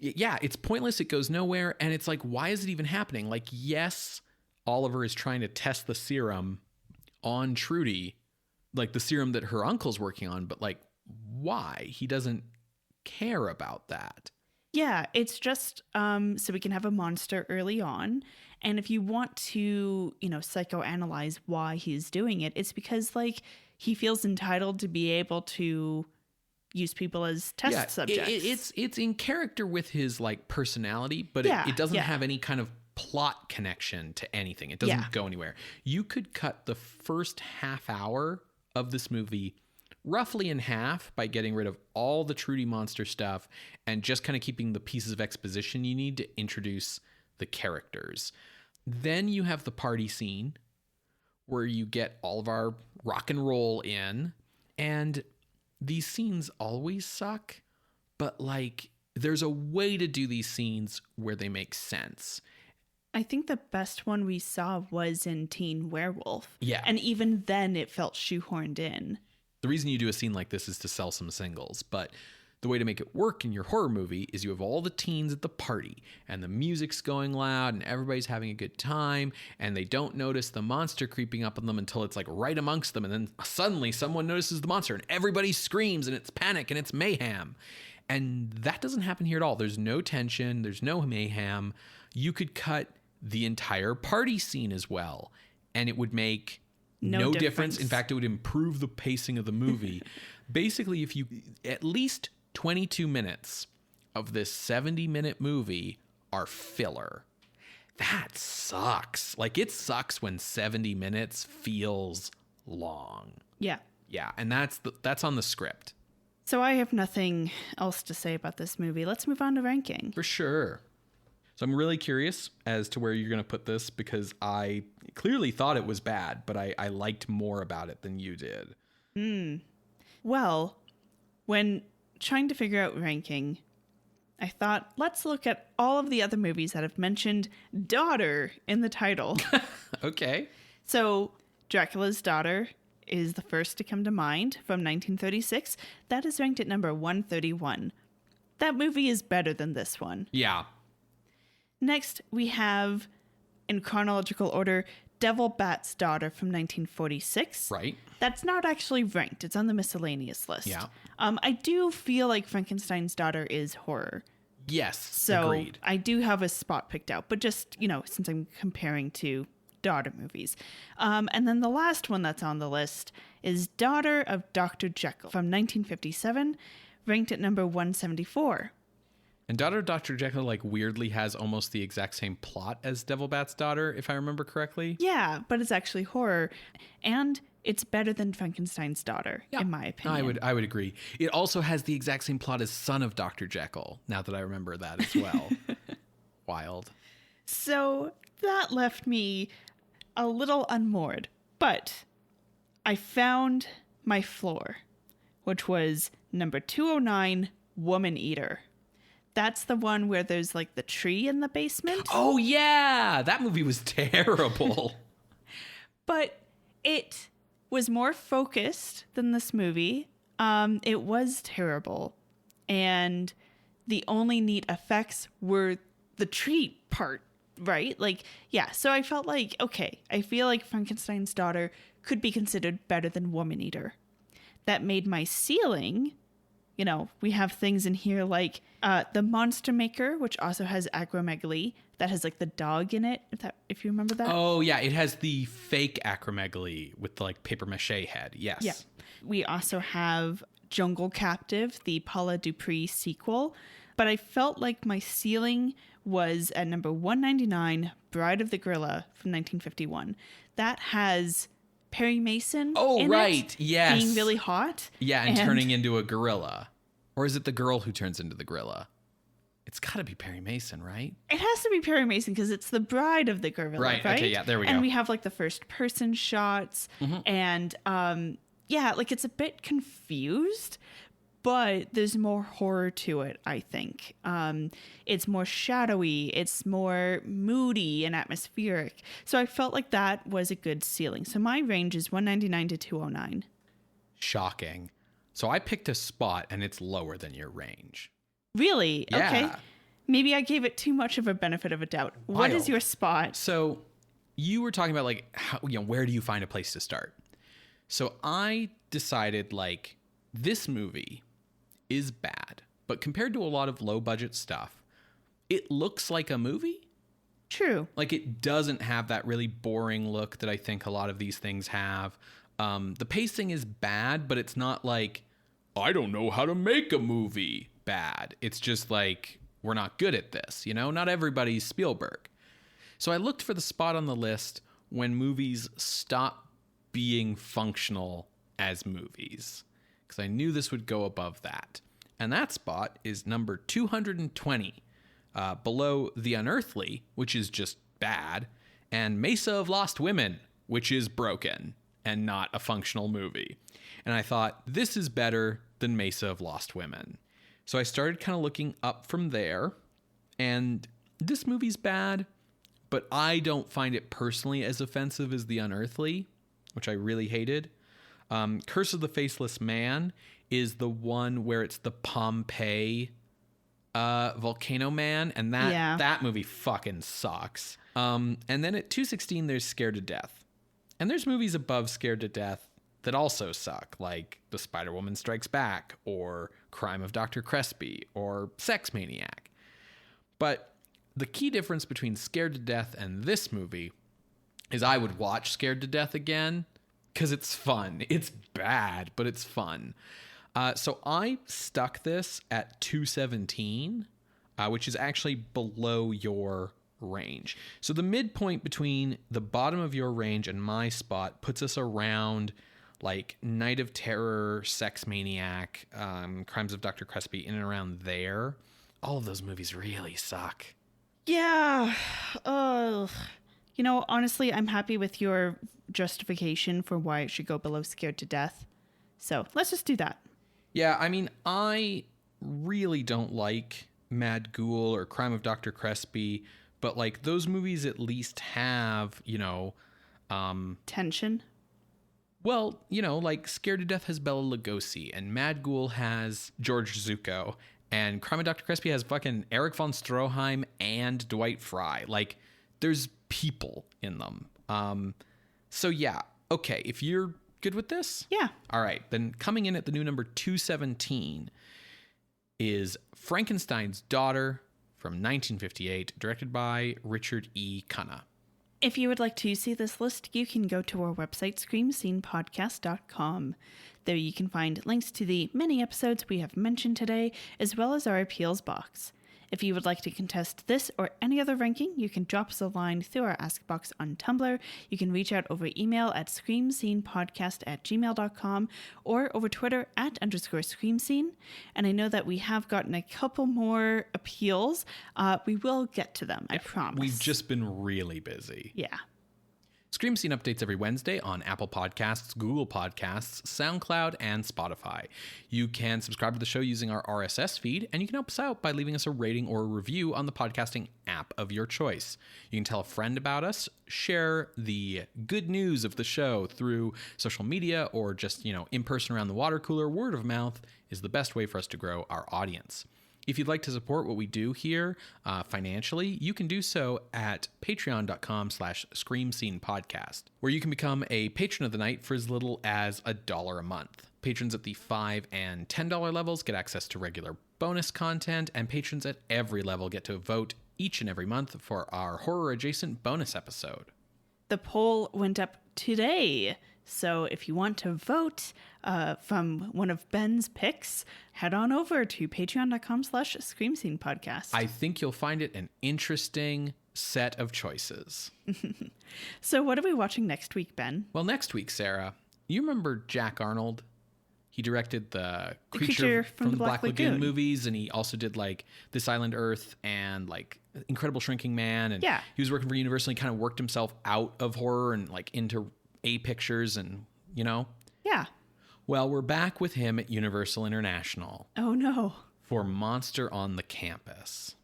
Yeah, it's pointless. It goes nowhere. And it's like, why is it even happening? Like, yes, Oliver is trying to test the serum on Trudy, like the serum that her uncle's working on. But like, why? He doesn't care about that. Yeah, it's just so we can have a monster early on. And if you want to, psychoanalyze why he's doing it, it's because like he feels entitled to be able to use people as test subjects. It's in character with his like personality, but it doesn't have any kind of plot connection to anything. It doesn't go anywhere. You could cut the first half hour of this movie roughly in half by getting rid of all the Trudy monster stuff and just kind of keeping the pieces of exposition you need to introduce the characters. Then you have the party scene where you get all of our rock and roll in, and these scenes always suck, but like there's a way to do these scenes where they make sense. I think the best one we saw was in Teen Werewolf. Yeah. And even then it felt shoehorned in. The reason you do a scene like this is to sell some singles, but the way to make it work in your horror movie is you have all the teens at the party and the music's going loud and everybody's having a good time and they don't notice the monster creeping up on them until it's like right amongst them. And then suddenly someone notices the monster and everybody screams and it's panic and it's mayhem. And that doesn't happen here at all. There's no tension. There's no mayhem. You could cut the entire party scene as well, and it would make no difference. In fact, it would improve the pacing of the movie. Basically, if you at least 22 minutes of this 70-minute movie are filler. That sucks. Like, it sucks when 70 minutes feels long. Yeah. Yeah, and that's on the script. So I have nothing else to say about this movie. Let's move on to ranking. For sure. So I'm really curious as to where you're going to put this because I clearly thought it was bad, but I liked more about it than you did. Well, when trying to figure out ranking, I thought, let's look at all of the other movies that have mentioned daughter in the title. Okay. So Dracula's Daughter is the first to come to mind from 1936. That is ranked at number 131. That movie is better than this one. Yeah. Next, we have, in chronological order, Devil Bat's Daughter from 1946. Right. That's not actually ranked. It's on the miscellaneous list. Yeah. I do feel like Frankenstein's Daughter is horror. Yes. So agreed. I do have a spot picked out, but just, since I'm comparing to daughter movies. And then the last one that's on the list is Daughter of Dr. Jekyll from 1957, ranked at number 174. And Daughter of Dr. Jekyll, like, weirdly has almost the exact same plot as Devil Bat's Daughter, if I remember correctly. Yeah, but it's actually horror. And it's better than Frankenstein's Daughter, in my opinion. I would agree. It also has the exact same plot as Son of Dr. Jekyll, now that I remember that as well. Wild. So that left me a little unmoored. But I found my floor, which was number 209, Woman Eater. That's the one where there's like the tree in the basement. Oh, yeah. That movie was terrible. But it was more focused than this movie. It was terrible. And the only neat effects were the tree part, right? Like, yeah. So I felt like, okay, I feel like Frankenstein's Daughter could be considered better than Woman Eater. That made my ceiling... we have things in here like the Monster Maker, which also has acromegaly. That has like the dog in it, if you remember that. Oh, yeah. It has the fake acromegaly with the like paper mache head. Yes. Yeah. We also have Jungle Captive, the Paula Dupree sequel. But I felt like my ceiling was at number 199, Bride of the Gorilla from 1951. That has... Perry Mason. Oh, right. Yes. Being really hot. Yeah, and turning into a gorilla. Or is it the girl who turns into the gorilla? It's got to be Perry Mason, right? It has to be Perry Mason because it's the bride of the gorilla, right? Okay, yeah, there we go. And we have like the first person shots. Mm-hmm. And like it's a bit confused, but there's more horror to it, I think. It's more shadowy. It's more moody and atmospheric. So I felt like that was a good ceiling. So my range is 199 to 209. Shocking. So I picked a spot and it's lower than your range. Really? Yeah. Okay. Maybe I gave it too much of a benefit of a doubt. What is your spot? So you were talking about like, how, where do you find a place to start? So I decided like this movie is bad, but compared to a lot of low budget stuff, it looks like a movie. True. Like it doesn't have that really boring look that I think a lot of these things have. The pacing is bad, but it's not like, I don't know how to make a movie bad. It's just like, we're not good at this, not everybody's Spielberg. So I looked for the spot on the list when movies stop being functional as movies, because I knew this would go above that. And that spot is number 220, below The Unearthly, which is just bad, and Mesa of Lost Women, which is broken and not a functional movie. And I thought, this is better than Mesa of Lost Women. So I started kind of looking up from there, and this movie's bad, but I don't find it personally as offensive as The Unearthly, which I really hated. Curse of the Faceless Man is the one where it's the Pompeii Volcano Man, and that movie fucking sucks. And then at 2:16 there's Scared to Death. And there's movies above Scared to Death that also suck, like The Spider-Woman Strikes Back, or Crime of Dr. Crespi, or Sex Maniac. But the key difference between Scared to Death and this movie is I would watch Scared to Death again because it's fun. It's bad, but it's fun. So I stuck this at 217, which is actually below your range. So the midpoint between the bottom of your range and my spot puts us around like Night of Terror, Sex Maniac, Crimes of Dr. Crespi, in and around there. All of those movies really suck. Yeah. Honestly, I'm happy with your justification for why it should go below Scared to Death. So let's just do that. Yeah, I mean, I really don't like Mad Ghoul or Crime of Dr. Crespi, but like those movies at least have, tension. Well, like Scared to Death has Bela Lugosi, and Mad Ghoul has George Zucco, and Crime of Dr. Crespi has fucking Erich von Stroheim and Dwight Fry. Like, there's people in them. So yeah, okay, if you're good with this? Yeah. All right, then coming in at the new number 217 is Frankenstein's Daughter from 1958, directed by Richard Cunha. If you would like to see this list, you can go to our website, screamscenepodcast.com. There you can find links to the many episodes we have mentioned today, as well as our appeals box. If you would like to contest this or any other ranking, you can drop us a line through our Ask box on Tumblr. You can reach out over email at screamscenepodcast@gmail.com or over Twitter @_screamscene. And I know that we have gotten a couple more appeals. We will get to them, I promise. We've just been really busy. Yeah. Scream Scene updates every Wednesday on Apple Podcasts, Google Podcasts, SoundCloud, and Spotify. You can subscribe to the show using our RSS feed, and you can help us out by leaving us a rating or a review on the podcasting app of your choice. You can tell a friend about us, share the good news of the show through social media, or just, in person around the water cooler. Word of mouth is the best way for us to grow our audience. If you'd like to support what we do here financially, you can do so at patreon.com/screamscenepodcast, where you can become a patron of the night for as little as $1 a month. Patrons at the $5 and $10 levels get access to regular bonus content, and patrons at every level get to vote each and every month for our horror-adjacent bonus episode. The poll went up today, so if you want to vote from one of Ben's picks, head on over to patreon.com/screamscenepodcast. I think you'll find it an interesting set of choices. So what are we watching next week, Ben? Well, next week, Sarah, you remember Jack Arnold? He directed the Creature from the Black Lagoon movies, and he also did like This Island Earth and like Incredible Shrinking Man. And yeah, he was working for Universal and kind of worked himself out of horror and like into A pictures and, Yeah. Well, we're back with him at Universal International. Oh, no. For Monster on the Campus.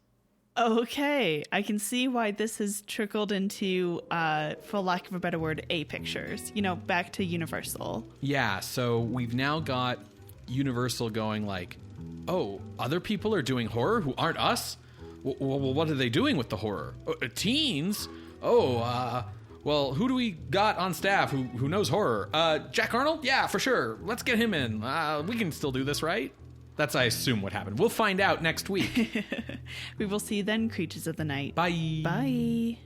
Okay. I can see why this has trickled into, for lack of a better word, A pictures. Back to Universal. Yeah, so we've now got Universal going like, oh, other people are doing horror who aren't us? Well, what are they doing with the horror? Teens? Oh, well, who do we got on staff who knows horror? Jack Arnold? Yeah, for sure. Let's get him in. We can still do this, right? That's, I assume, what happened. We'll find out next week. We will see you then, creatures of the night. Bye. Bye.